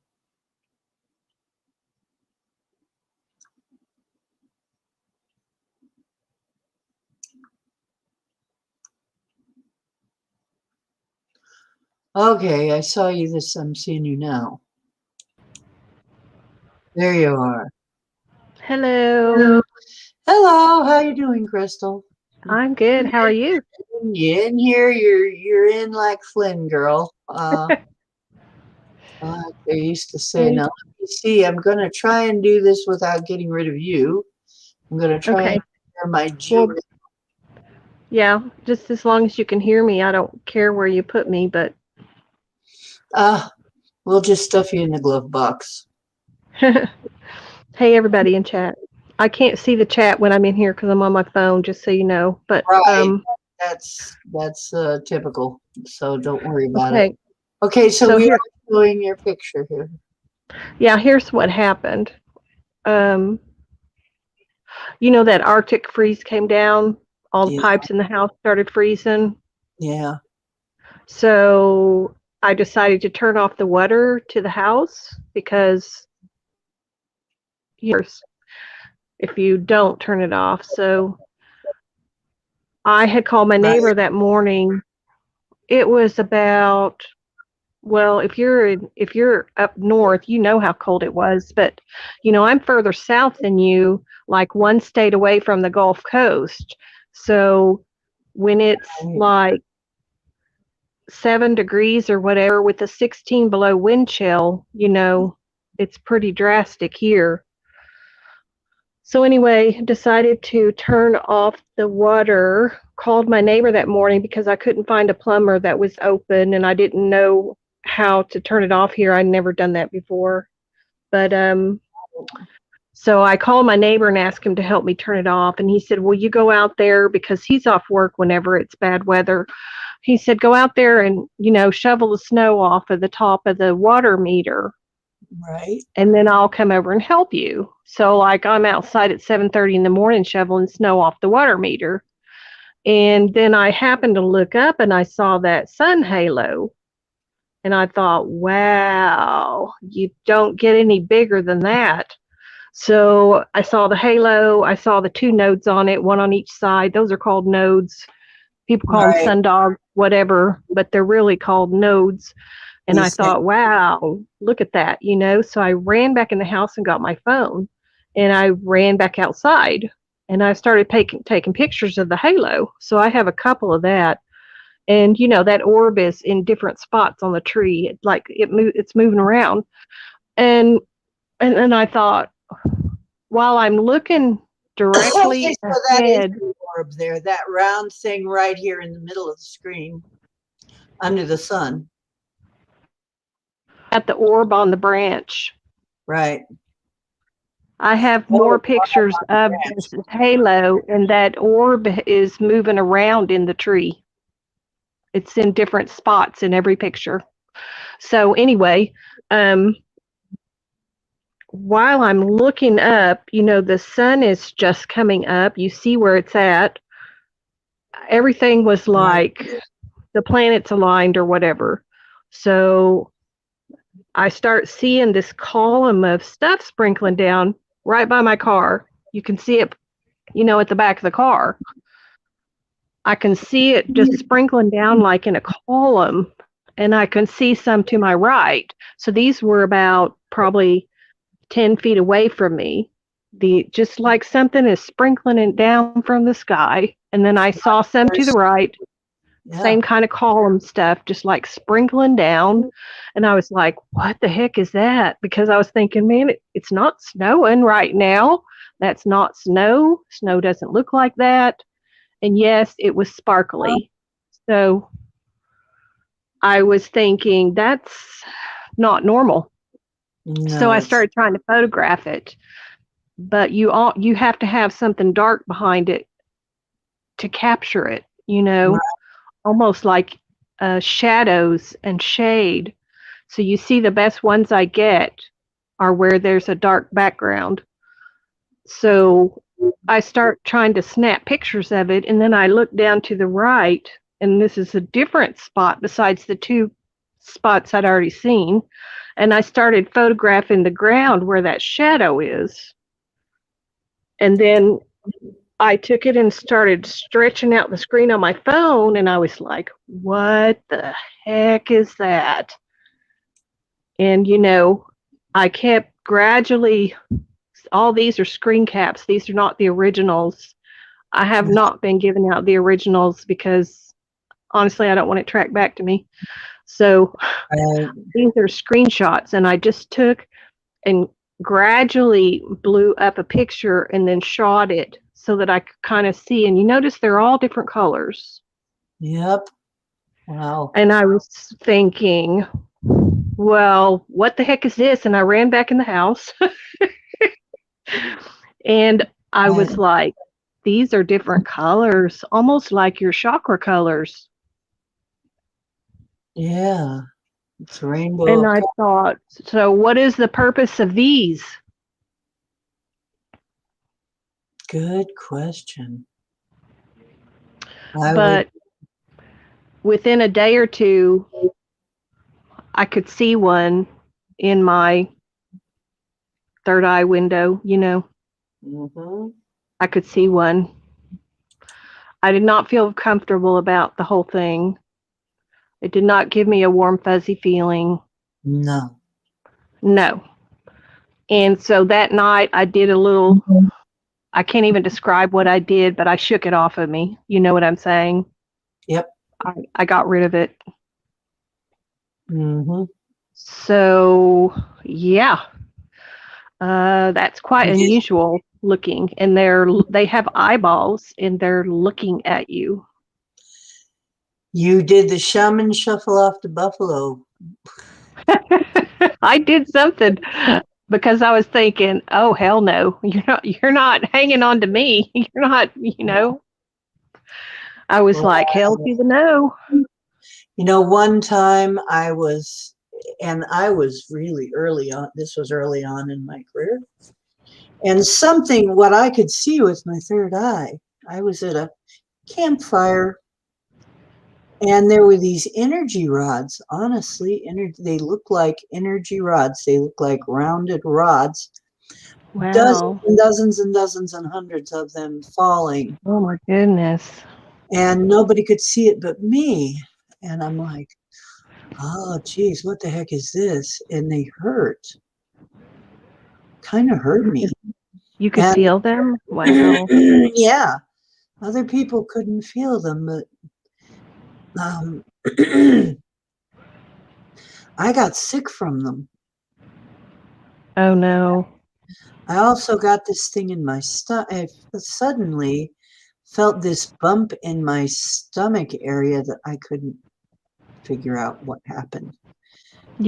Okay, I saw you this. I'm seeing you now. There you are. Hello. Hello. Hello, how you doing, Crystal? I'm good. How are you? You in here? You're in like Flynn, girl. They used to say. Hey. Now let me see. I'm gonna try and do this without getting rid of you. I'm gonna try and Okay. share my Well, yeah, just as long as you can hear me, I don't care where you put me, but Ah, we'll just stuff you in the glove box. hey everybody in chat. I can't see the chat when I'm in here cuz I'm on my phone, just so you know. But Right. That's typical. So don't worry about it. okay. Okay, so So we here, are showing your picture here. yeah, here's what happened. Um you know that Arctic freeze came down, all the Yeah. pipes in the house started freezing. Yeah. So I decided to turn off the water to the house because if you don't turn it off. So I had called my Right. neighbor that morning. It was about, well, if you're up north, you know how cold it was, but I'm further south than you, like one state away from the Gulf Coast. So when it's Right. like 7 degrees or whatever with a 16 below wind chill, it's pretty drastic here. So anyway, decided to turn off the water. Called my neighbor that morning because I couldn't find a plumber that was open and I didn't know how to turn it off here. I'd never done that before. But so I called my neighbor and asked him to help me turn it off and he said, "Well, you go out there because he's off work whenever it's bad weather." He said, "Go out there and, shovel the snow off of the top of the water meter Right. and then I'll come over and help you." So like I'm outside at 7:30 in the morning shoveling snow off the water meter. And then I happened to look up and I saw that sun halo. And I thought, wow, you don't get any bigger than that. So I saw the halo, I saw the two nodes on it, one on each side. Those are called nodes. People call them Right. sundogs, whatever, but they're really called nodes. And I These things. thought, wow, look at that. So I ran back in the house and got my phone and I ran back outside and I started taking pictures of the halo. So I have a couple of that. And that orb is in different spots on the tree. It's moving around. And and I thought, while I'm looking Okay, directly so that is ahead the orb there, that round thing right here in the middle of the screen under the sun. at the orb on the branch, Right. I have Oh, more pictures of branch. this halo, and that orb is moving around in the tree. It's in different spots in every picture. So anyway, um, while I'm looking up, the sun is just coming up. You see where it's at. everything was Right. like the planets aligned or whatever. So I start seeing this column of stuff sprinkling down right by my car. You can see it, at the back of the car. I can see it just sprinkling down like in a column, and I can see some to my right. So these were about probably 10 feet away from me. Just like something is sprinkling it down from the sky. And then I saw some to the right, Yeah. same kind of column stuff, just like sprinkling down. And I was like, what the heck is that? Because I was thinking, man, it's not snowing right now. That's not snow. Snow doesn't look like that. And yes, it was sparkly. So I was thinking, that's not normal. So No, I it's started trying to photograph it. But you have to have something dark behind it to capture it, right. almost like shadows and shade. So you see the best ones I get are where there's a dark background. So I start trying to snap pictures of it, and then I look down to the right, and this is a different spot besides the two spots I'd already seen. And I started photographing the ground where that shadow is. And then I took it and started stretching out the screen on my phone, and I was like, what the heck is that? And, I kept gradually, all these are screen caps. These are not the originals. I have not been giving out the originals because honestly, I don't want it tracked back to me. So Right. these are screenshots, and I just took and gradually blew up a picture and then shot it so that I could kind of see. And you notice they're all different colors. Yep. Wow. And I was thinking, well, what the heck is this? And I ran back in the house and I Right. was like, these are different colors, almost like your chakra colors. Yeah. It's a rainbow And of I color. thought, so what is the purpose of these? Good question. I would. But within a day or two, I could see one in my third eye window. Mm-hmm. I could see one. I did not feel comfortable about the whole thing. It did not give me a warm, fuzzy feeling. No. No. And so that night, I did a little, I can't even describe what I did, but I shook it off of me. You know what I'm saying? Yep. I got rid of it. Mm-hmm. So, yeah, that's quite Did unusual looking. And they have eyeballs and they're looking at you. you did the shaman shuffle off to Buffalo? I did something because I was thinking, oh hell no, you're not hanging on to me. You're not. I was like, hell Wow. to the no. One time I was really early on. This was early on in my career. And what I could see with my third eye, I was at a campfire and there were these energy rods. Honestly, they look like energy rods. They look like rounded rods, dozens Wow. and dozens and dozens and hundreds of them falling. Oh my goodness. And nobody could see it but me. And I'm like, oh, geez, what the heck is this? And they kind of hurt me. You could And feel them? Wow. yeah, other people couldn't feel them, but um, I got sick from them. Oh no. I also got this thing in my stomach. I suddenly felt this bump in my stomach area that I couldn't figure out what happened.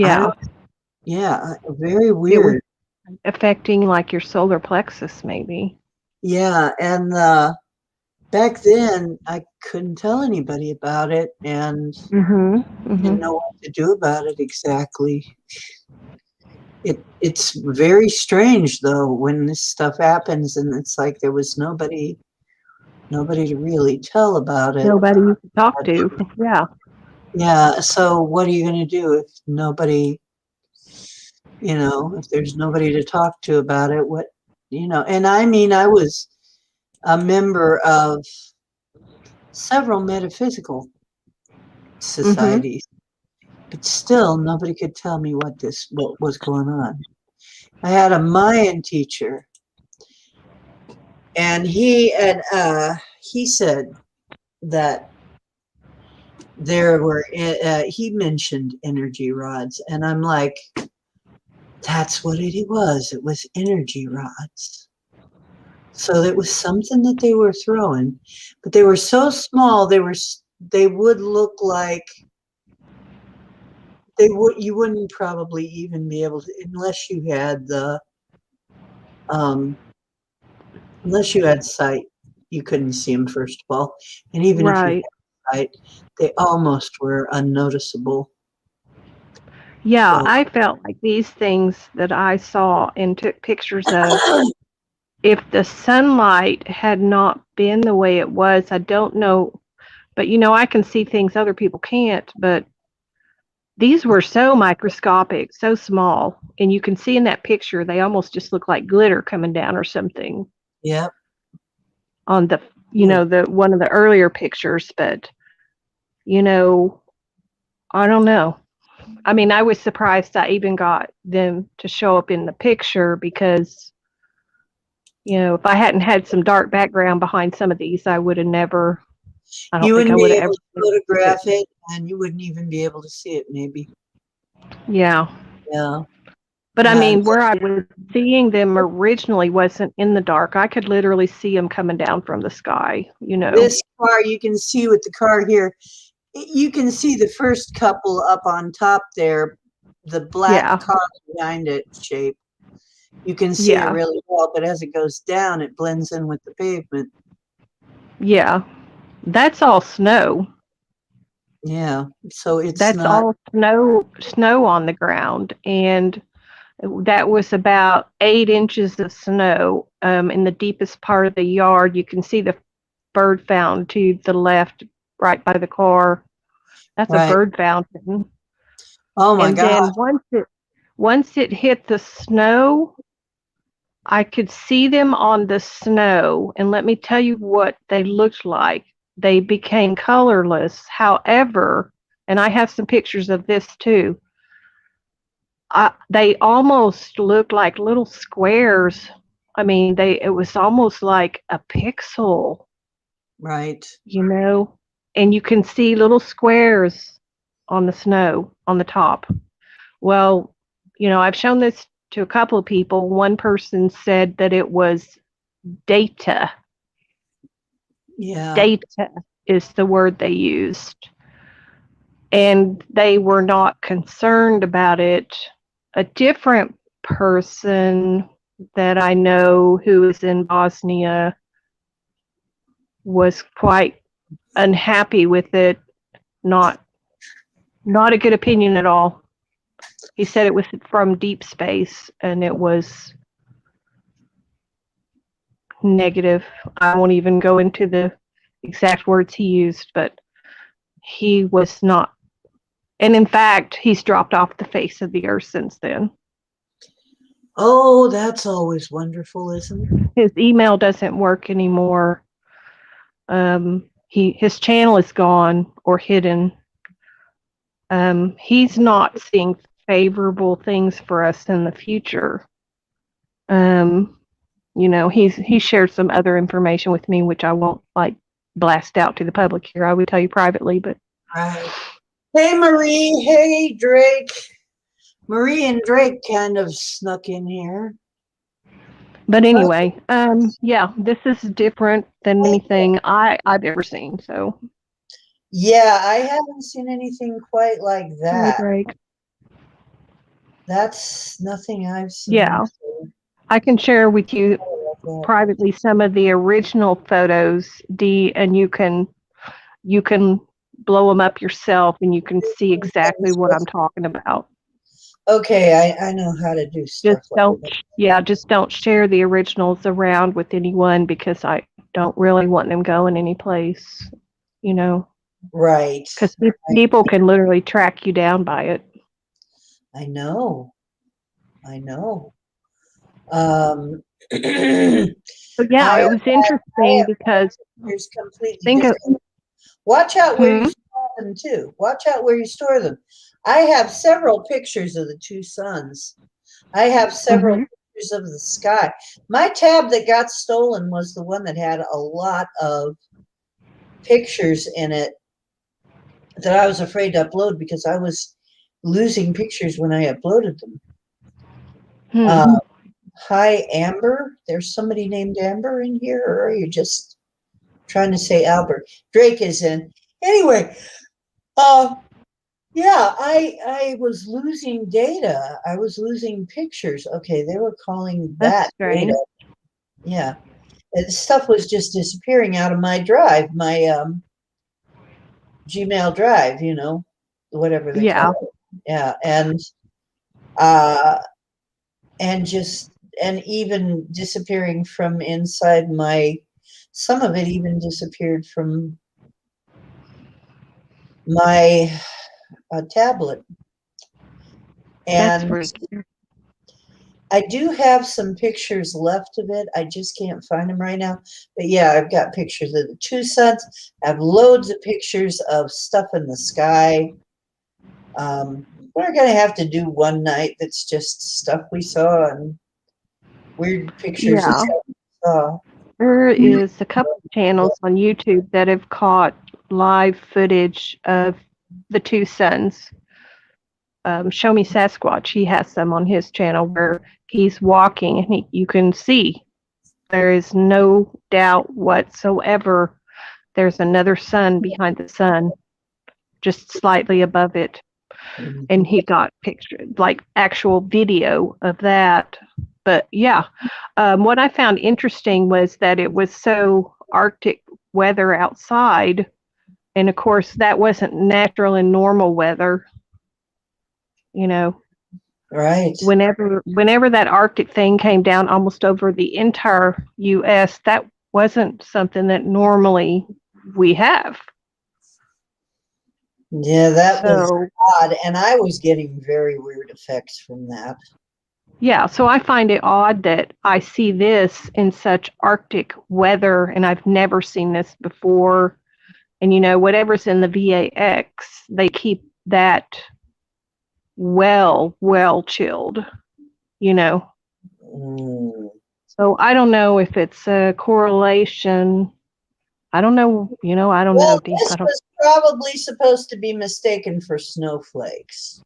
I Yeah. don't, yeah, very It was weird. affecting like your solar plexus, maybe. Yeah, and back then I couldn't tell anybody about it and Mm-hmm. didn't Mm-hmm. know what to do about it exactly. It's very strange though when this stuff happens and it's like there was nobody nobody to really tell about it. Nobody you can talk to. Yeah. Yeah, so what are you going to do if nobody, if there's nobody to talk to about it? And I mean, I was a member of several metaphysical Mm-hmm. societies, but still nobody could tell me what was going on. I had a Mayan teacher, and he said that he mentioned energy rods, and I'm like, that's what it was. It was energy rods. So it was something that they were throwing, but they were so small. They would look like you wouldn't probably even be able to, um unless you had sight. You couldn't see them, first of all, and even if you Right. had sight, they almost were unnoticeable. Yeah, So I felt like these things that I saw and took pictures of, if the sunlight had not been the way it was, I don't know, but I can see things other people can't, but these were so microscopic, so small, and you can see in that picture they almost just look like glitter coming down or something yeah, on the yeah. the one of the earlier pictures, but you know, I don't know. I mean, I was surprised I even got them to show up in the picture because, if I hadn't had some dark background behind some of these, I would have never, I don't You think I wouldn't would be have able ever to noticed it. photograph it, and you wouldn't even be able to see it, maybe. Yeah. Yeah, But I yeah. mean, where I was seeing them originally wasn't in the dark. I could literally see them coming down from the sky. This car, you can see with the car here, you can see the first couple up on top there, the black Yeah. car behind it shape. You can see it Yeah. really well, but as it goes down, it blends in with the pavement. Yeah. That's all snow. Yeah, so it's That's not all snow on the ground. And that was about 8 inches of snow in the deepest part of the yard. You can see the bird fountain to the left, right by the car. That's a right. bird fountain. Oh my And God. then once it hit the snow, I could see them on the snow. And let me tell you what they looked like. They became colorless. However, and I have some pictures of this too. They almost looked like little squares. I mean, it was almost like a pixel, Right. you know, and you can see little squares on the snow on the top. Well, I've shown this to a couple of people. One person said that it was data. Yeah. Data is the word they used. And they were not concerned about it. A different person that I know who is in Bosnia was quite unhappy with it. Not not a good opinion at all. He said it was from deep space and it was negative. I won't even go into the exact words he used, but he was not. And in fact, he's dropped off the face of the earth since then. Oh, that's always wonderful, isn't it? His email doesn't work anymore. His channel is gone or hidden. He's not seeing favorable things for us in the future. Um, he shared some other information with me, which I won't blast out to the public here. I would tell you privately, but Right. Hey, Marie. Hey, Drake. Marie and Drake kind of snuck in here. anyway, yeah, this is different than anything I've ever seen. So, Yeah, I haven't seen anything quite like hey, that. Drake. That's nothing I've seen. Yeah, I can share with you privately some of the original photos, Dee, and you can blow them up yourself, and you can see exactly what I'm talking about. Okay, I know how to do stuff Just like don't, that. yeah, just don't share the originals around with anyone because I don't really want them going any place, you know, Right. because people can literally track you down by it. I know. I know. Um, I But yeah, it was interesting have because pictures completely think of different. Watch out where you hmm, store them too. Watch out where you store them. I have several pictures of the two suns. I have several hmm, pictures of the sky. My tab that got stolen was the one that had a lot of pictures in it that I was afraid to upload because I was losing pictures when I uploaded them. hmm. Uh, hi, Amber. There's somebody named Amber in here, or are you just trying to say Albert? Drake is in. Anyway, uh, yeah, I was losing data. I was losing pictures. Okay, they were calling That's that strange. data. Yeah, and stuff was just disappearing out of my drive, my Gmail drive. Whatever they call Yeah, it. Yeah, uh, just and even disappearing from inside my. Some of it even disappeared from my tablet, that's and freaky. I do have some pictures left of it. I just can't find them right now. But yeah, I've got pictures of the two suns. I have loads of pictures of stuff in the sky. We're going to have to do one night that's just stuff we saw and weird pictures of Yeah, stuff we saw. there is a couple of channels on YouTube that have caught live footage of the two suns. Show Me Sasquatch, he has some on his channel where he's walking and you can see there is no doubt whatsoever there's another sun behind the sun, just slightly above it. And he got picture, like actual video of that. But yeah, what I found interesting was that it was so Arctic weather outside. And of course, that wasn't natural and normal weather, you know. Right. Whenever that Arctic thing came down almost over the entire US, that wasn't something that normally we have. Yeah, that was So odd. And I was getting very weird effects from that. yeah, so I find it odd that I see this in such Arctic weather and I've never seen this before. And whatever's in the VAX, they keep that well chilled, you know. Mm. So I don't know if it's a correlation. I don't know, I don't know, Well, Dee. this I don't was probably supposed to be mistaken for snowflakes,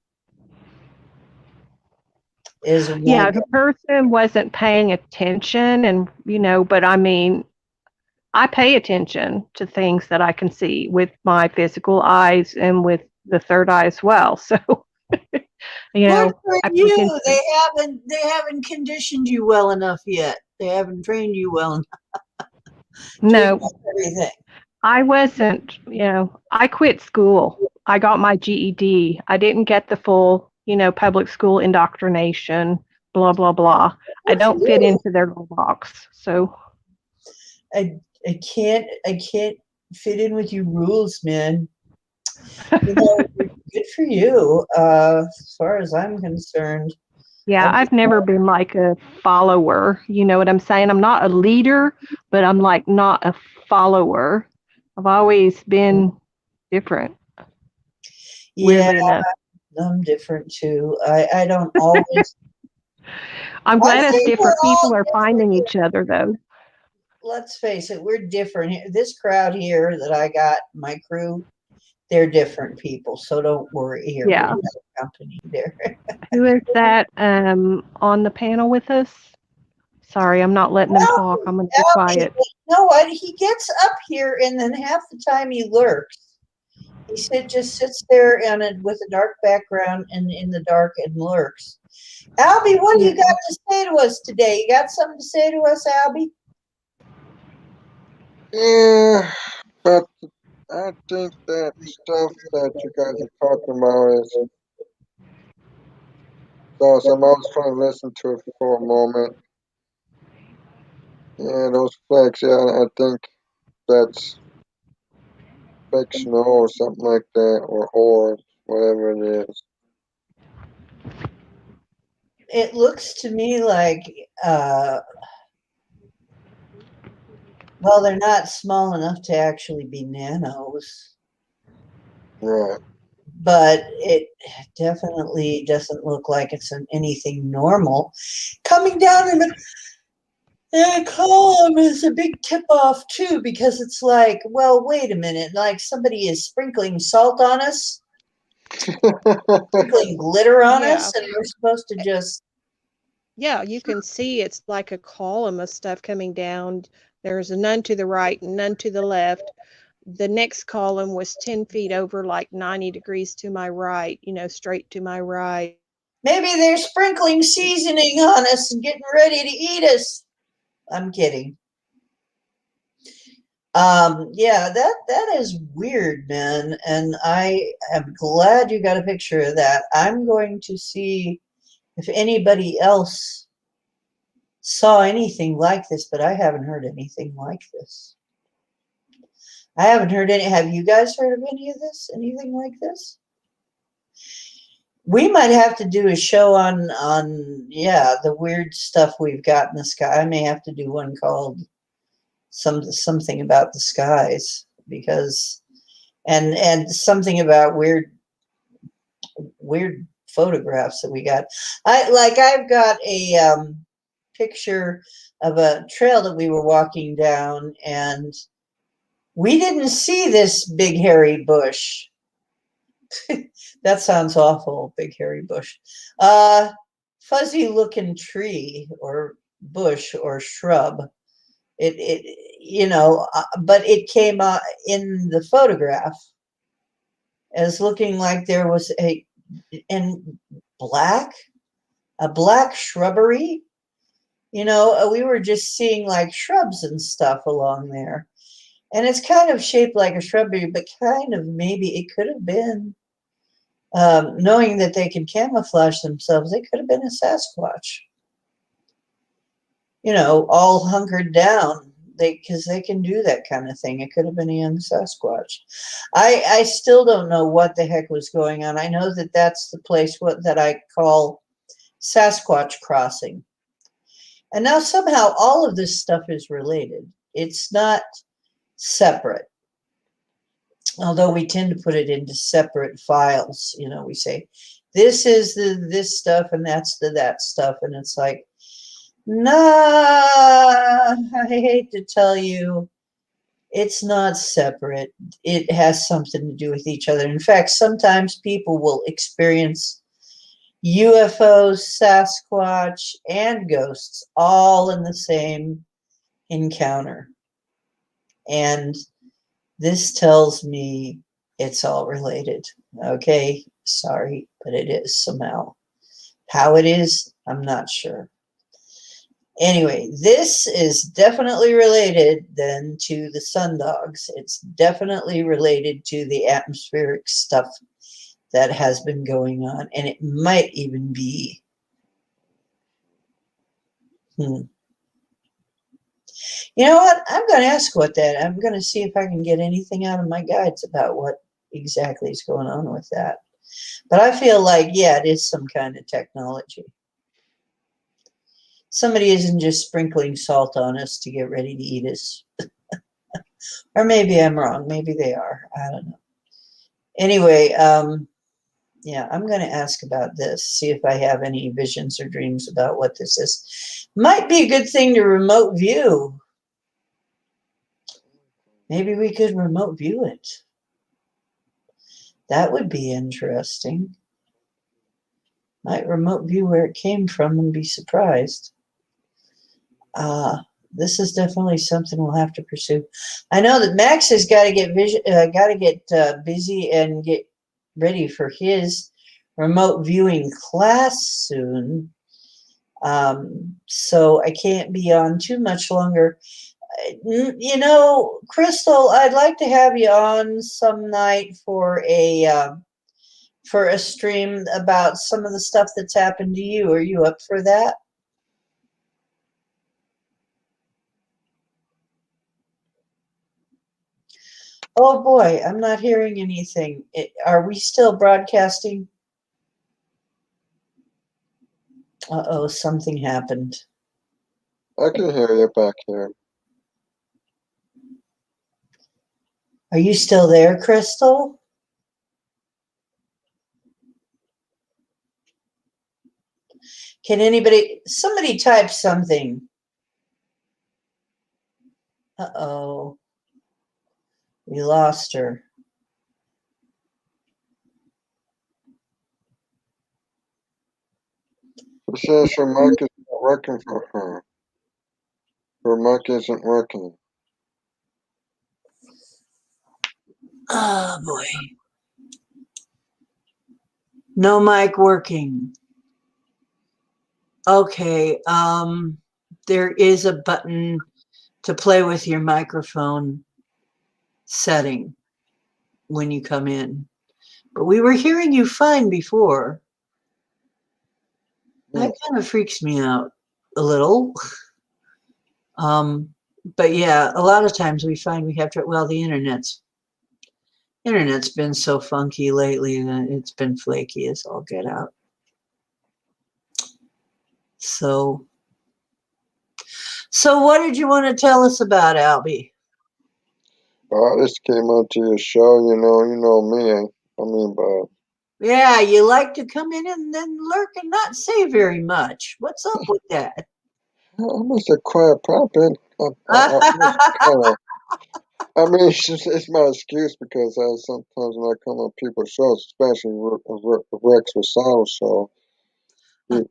is my Yeah, the person wasn't paying attention and but I mean, I pay attention to things that I can see with my physical eyes and with the third eye as well. So, Good for I pay attention. you. They haven't conditioned you well enough yet. They haven't trained you well enough to No, know everything. I wasn't, I quit school. I got my GED. I didn't get the full, public school indoctrination, blah, blah, blah. I Good for don't fit you. into their little box. So, I can't fit in with your rules, man. Good for you. As far as I'm concerned, yeah, I'm I've never been like a follower. You know what I'm saying? I'm not a leader, but I'm like not a follower. I've always been different, yeah, weirdly enough. I'm different too. I don't always. I'm I glad us think we're different all people are different finding here. each other, though. Let's face it, we're different here. This crowd here that I got, my crew, they're different people. So don't worry here. We're Yeah. not a company there. Who is that on the panel with us? Sorry, I'm not letting them talk. I'm going to be Albie, quiet. but you know what? He gets up here and then half the time he lurks. Just sits there with a dark background and in the dark and lurks. Albie, what do Yeah. you got to say to us today? You got something to say to us, Albie? Yeah, but I think that stuff that you guys are talking about is awesome. I was trying to listen to it for a moment. Yeah, those flakes. Yeah, I think that's fake snow or something like that, or whatever it is. It looks to me like, well, they're not small enough to actually be nanos, Right. but it definitely doesn't look like it's anything normal. Coming down in the column is a big tip off, too, because it's like, well, wait a minute, like somebody is sprinkling salt on us, sprinkling glitter on Yeah. us, and we're supposed to just. Yeah, you can see it's like a column of stuff coming down. There's none to the right and none to the left. The next column was 10 feet over, like 90 degrees to my right, straight to my right. Maybe they're sprinkling seasoning on us and getting ready to eat us. I'm kidding. Yeah, that is weird, man. And I am glad you got a picture of that. I'm going to see if anybody else saw anything like this, but I haven't heard anything like this. I haven't heard any. Have you guys heard of any of this? Anything like this? We might have to do a show on yeah, the weird stuff we've got in the sky. I may have to do one called something about the skies, because and something about weird photographs that we got. I've got a picture of a trail that we were walking down, and we didn't see this big hairy bush. That sounds awful, big hairy bush. Fuzzy looking tree or bush or shrub. But it came in the photograph as looking like there was in black, a black shrubbery. We were just seeing like shrubs and stuff along there. And it's kind of shaped like a shrubbery, but kind of maybe it could have been, knowing that they can camouflage themselves, it could have been a Sasquatch, all hunkered down. Because they can do that kind of thing. It could have been a young Sasquatch. I still don't know what the heck was going on. I know that that's the place that I call Sasquatch Crossing. And now somehow all of this stuff is related. It's not separate, although we tend to put it into separate files. We say this is this stuff and that's that stuff, and it's like, nah, I hate to tell you, it's not separate. It has something to do with each other. In fact, sometimes people will experience UFOs, Sasquatch, and ghosts all in the same encounter. And this tells me it's all related. Okay, sorry, but it is somehow. How it is, I'm not sure. Anyway, this is definitely related then to the sundogs. It's definitely related to the atmospheric stuff that has been going on. And it might even be, you know what? I'm going to ask what that, I'm going to see if I can get anything out of my guides about what exactly is going on with that. But I feel like, yeah, it is some kind of technology. Somebody isn't just sprinkling salt on us to get ready to eat us. Or maybe I'm wrong. Maybe they are. I don't know. Anyway, yeah, I'm going to ask about this, see if I have any visions or dreams about what this is. Might be a good thing to remote view. Maybe we could remote view it. That would be interesting. Might remote view where it came from and be surprised. This is definitely something we'll have to pursue. I know that Max has got to get busy and get ready for his remote viewing class soon. So I can't be on too much longer. Crystal, I'd like to have you on some night for a stream about some of the stuff that's happened to you. Are you up for that? Oh boy, I'm not hearing anything. Are we still broadcasting? Uh-oh, something happened. I can hear you back here. Are you still there, Crystal? Can somebody type something? Uh-oh, we lost her. She says her mic is not working for her. Her mic isn't working. Oh boy. No mic working. Okay, there is a button to play with your microphone setting when you come in. But we were hearing you fine before. That kind of freaks me out a little. But yeah, a lot of times we find we have to, well, the internet's been so funky lately that it's been flaky as all get out. So what did you want to tell us about, Albie? I just came out to your show, you know me. I mean, but Yeah, you like to come in and then lurk and not say very much. What's up with that? I'm just a quiet puppet. I'm just kind of. I mean, it's my excuse because sometimes when I come on people's shows, especially Rex Rosado show, you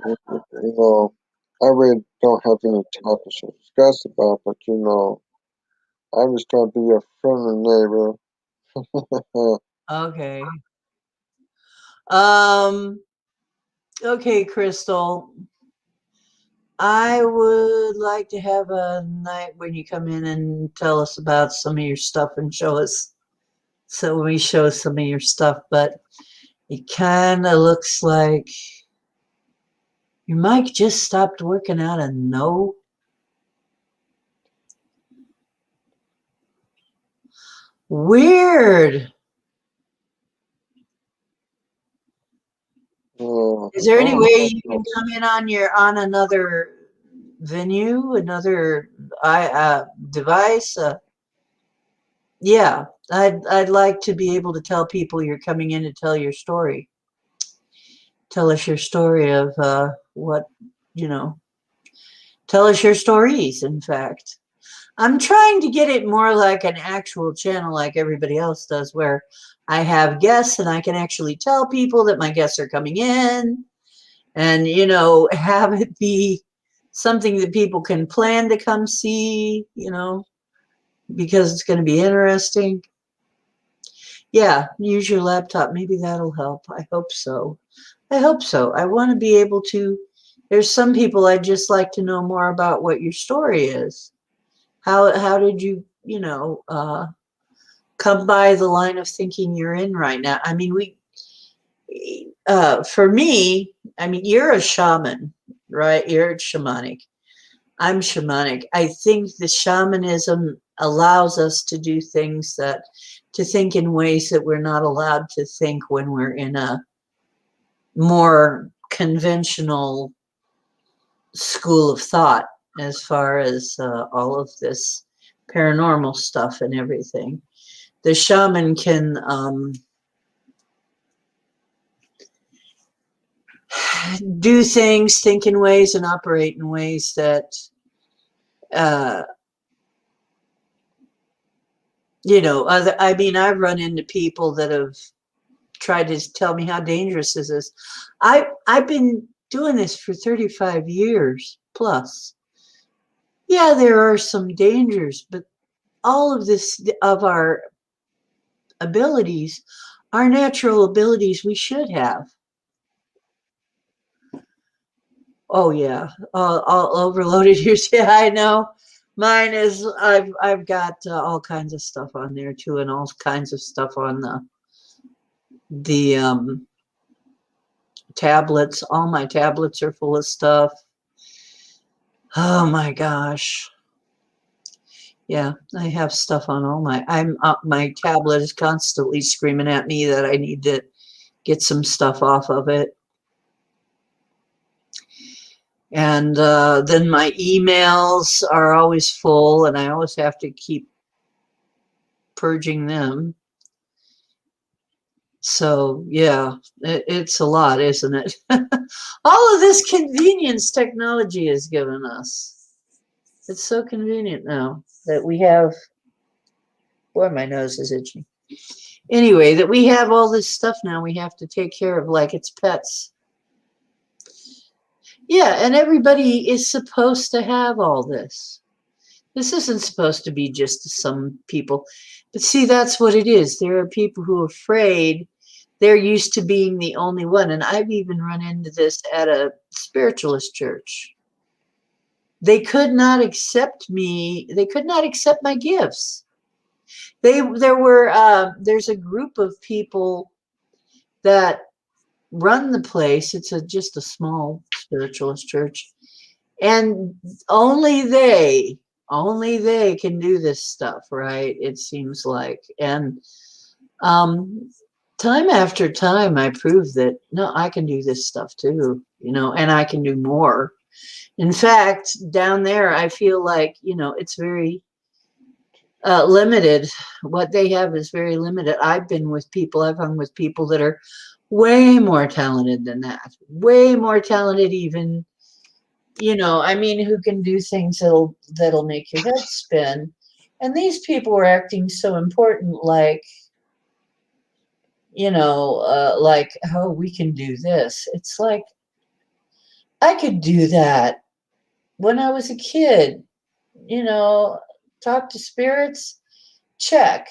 know, I really don't have any topics to discuss about, but I'm just trying to be a friendly neighbor. Okay. Um, okay, Crystal. I would like to have a night when you come in and tell us about some of your stuff and show us. So we show some of your stuff, but it kind of looks like your mic just stopped working out of no. Weird. Is there any way you can come in on another venue, another device? Yeah, I'd like to be able to tell people you're coming in to tell your story. Tell us your story of what, you know, tell us your stories, in fact. I'm trying to get it more like an actual channel like everybody else does, where I have guests and I can actually tell people that my guests are coming in and, have it be something that people can plan to come see, because it's going to be interesting. Yeah, use your laptop. Maybe that'll help. I hope so. I hope so. I want to be able to. There's some people I'd just like to know more about what your story is. How did you, come by the line of thinking you're in right now? I mean, for me, I mean, you're a shaman, right? You're shamanic. I'm shamanic. I think the shamanism allows us to do things to think in ways that we're not allowed to think when we're in a more conventional school of thought, as far as all of this paranormal stuff and everything. The shaman can do things, think in ways, and operate in ways that, I've run into people that have tried to tell me how dangerous this is. I've been doing this for 35 years plus. Yeah, there are some dangers, but all of this, of our abilities, our natural abilities, we should have. Oh yeah, all overloaded here. Yeah, I know. Mine is. I've got all kinds of stuff on there too, and all kinds of stuff on the tablets. All my tablets are full of stuff. Oh my gosh. Yeah, I have stuff on all my tablet is constantly screaming at me that I need to get some stuff off of it. And then my emails are always full, and I always have to keep purging them. So, yeah, it's a lot, isn't it? All of this convenience technology has given us. It's so convenient now that we have, boy, my nose is itchy. Anyway, that we have all this stuff now we have to take care of like it's pets. Yeah, and everybody is supposed to have all this. This isn't supposed to be just some people. But see, that's what it is. There are people who are afraid they're used to being the only one. And I've even run into this at a spiritualist church. They could not accept me. They could not accept my gifts. There's a group of people that run the place. It's just a small spiritualist church. And only they can do this stuff, right? It seems like. And time after time, I prove that, no, I can do this stuff too, and I can do more. In fact, down there, I feel like, it's very limited. What they have is very limited. I've hung with people that are way more talented than that, way more talented even, who can do things that'll make your head spin. And these people were acting so important, like, like, oh, we can do this. It's like, I could do that when I was a kid, talk to spirits, check.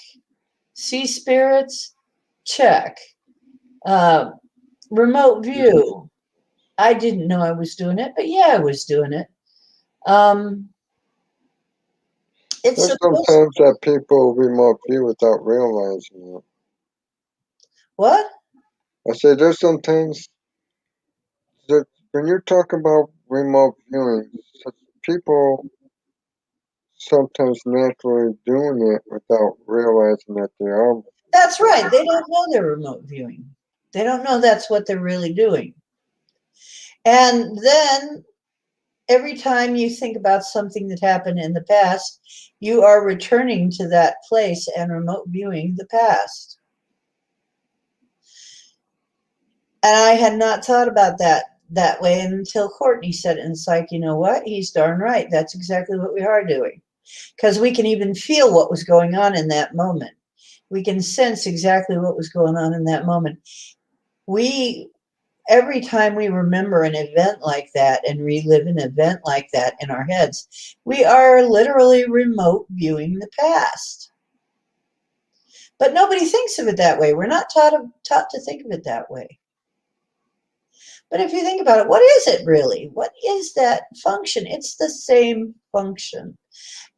See spirits, check. Remote view. I didn't know I was doing it, but yeah, I was doing it. It's There's sometimes that people remote view without realizing it. What? I say there's sometimes that when you talk about remote viewing, people sometimes naturally doing it without realizing that they are. That's right. They don't know they're remote viewing. They don't know that's what they're really doing. And then every time you think about something that happened in the past, you are returning to that place and remote viewing the past. And I had not thought about that way until Courtney said it. And it's like, you know what? He's darn right. That's exactly what we are doing. Because we can even feel what was going on in that moment. We can sense exactly what was going on in that moment. Every time we remember an event like that and relive an event like that in our heads, we are literally remote viewing the past. But nobody thinks of it that way. We're not taught to think of it that way. But if you think about it, what is it really? What is that function? It's the same function.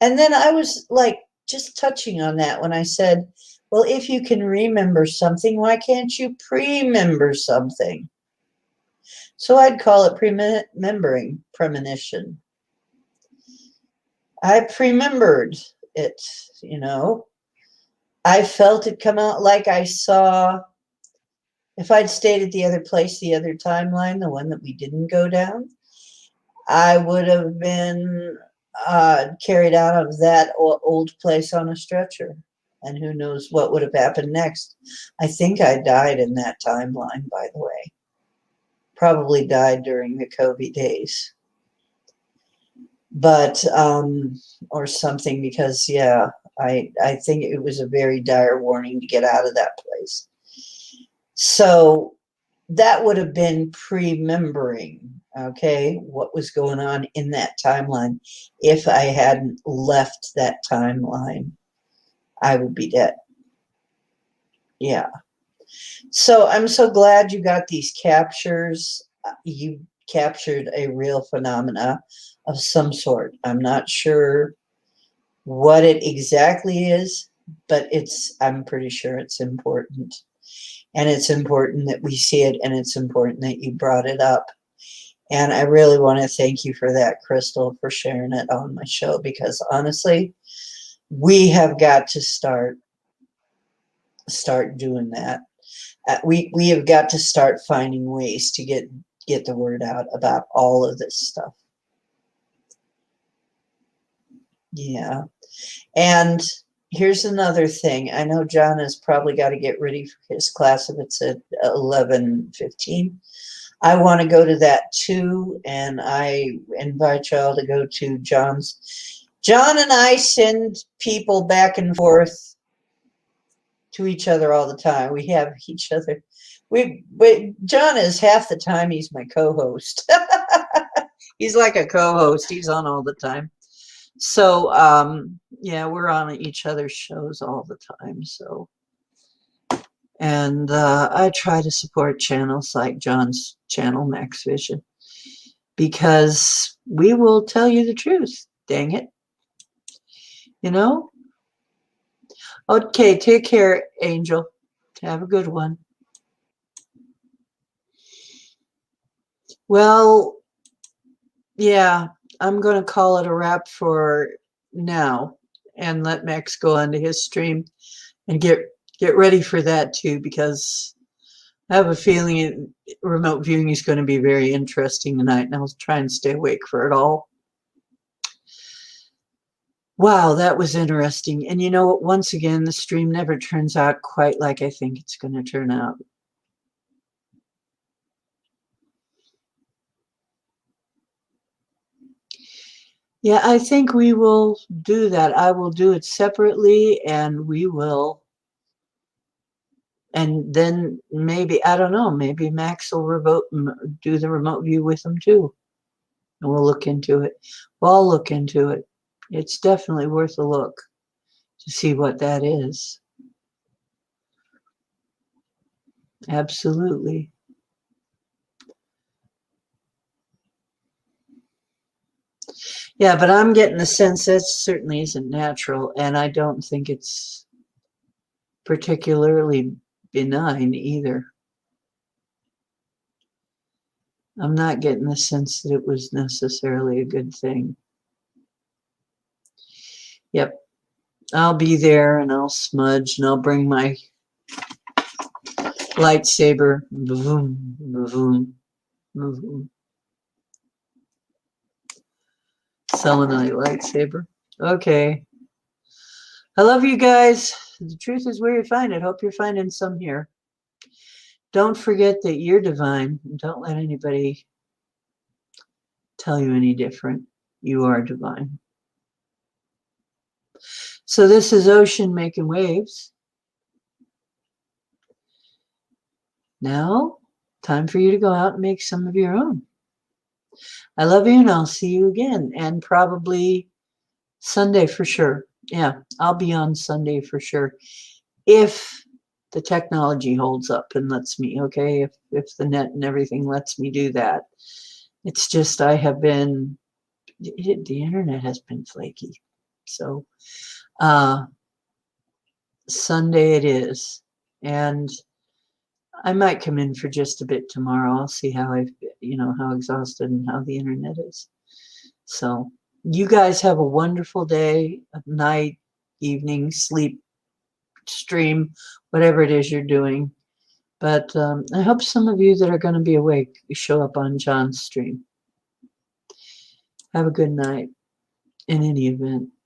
And then I was like just touching on that when I said, well, if you can remember something, why can't you pre-member something? So I'd call it pre-membering, premonition. I pre-membered it, I felt it come out like I saw, if I'd stayed at the other place, the other timeline, the one that we didn't go down, I would have been carried out of that old place on a stretcher. And who knows what would have happened next. I think I died in that timeline, by the way. Probably died during the COVID days. But, or something, because, yeah, I think it was a very dire warning to get out of that place. So that would have been pre-membering, okay, what was going on in that timeline. If I hadn't left that timeline, I would be dead. Yeah. So I'm so glad you got these captures. You captured a real phenomena of some sort. I'm not sure what it exactly is, but I'm pretty sure it's important. And it's important that we see it, and it's important that you brought it up. And I really want to thank you for that, Crystal, for sharing it on my show, because honestly, we have got to start doing that. We have got to start finding ways to get the word out about all of this stuff. Yeah. And here's another thing. I know John has probably got to get ready for his class if it's at 11:15. I want to go to that too, and I invite y'all to go to John's. John and I send people back and forth to each other all the time. We have each other. But John is half the time he's my co-host. He's like a co-host. He's on all the time. So yeah, we're on each other's shows all the time. So, and I try to support channels like John's channel, Max Vision, because we will tell you the truth. Dang it, you know. Okay, take care, Angel. Have a good one. Well, yeah, I'm going to call it a wrap for now and let Max go on to his stream and get ready for that too, because I have a feeling remote viewing is going to be very interesting tonight, and I'll try and stay awake for it all. Wow, that was interesting. And you know what? Once again, the stream never turns out quite like I think it's going to turn out. Yeah, I think we will do that. I will do it separately, and we will. And then maybe, I don't know, maybe Max will do the remote view with them too. And we'll look into it. We'll all look into it. It's definitely worth a look to see what that is. Absolutely. Yeah, but I'm getting the sense that certainly isn't natural, and I don't think it's particularly benign either. I'm not getting the sense that it was necessarily a good thing. Yep, I'll be there and I'll smudge and I'll bring my lightsaber. Boom, boom, boom. Selenite lightsaber. Okay. I love you guys. The truth is where you find it. Hope you're finding some here. Don't forget that you're divine. Don't let anybody tell you any different. You are divine. So this is Ocean making waves. Now, time for you to go out and make some of your own. I love you, and I'll see you again, and probably Sunday for sure. Yeah, I'll be on Sunday for sure, if the technology holds up and lets me, okay? If the net and everything lets me do that. It's just I have been, the internet has been flaky. So Sunday it is. And I might come in for just a bit tomorrow. I'll see how how exhausted and how the internet is. So you guys have a wonderful day, night, evening, sleep, stream, whatever it is you're doing. But I hope some of you that are going to be awake show up on John's stream. Have a good night in any event.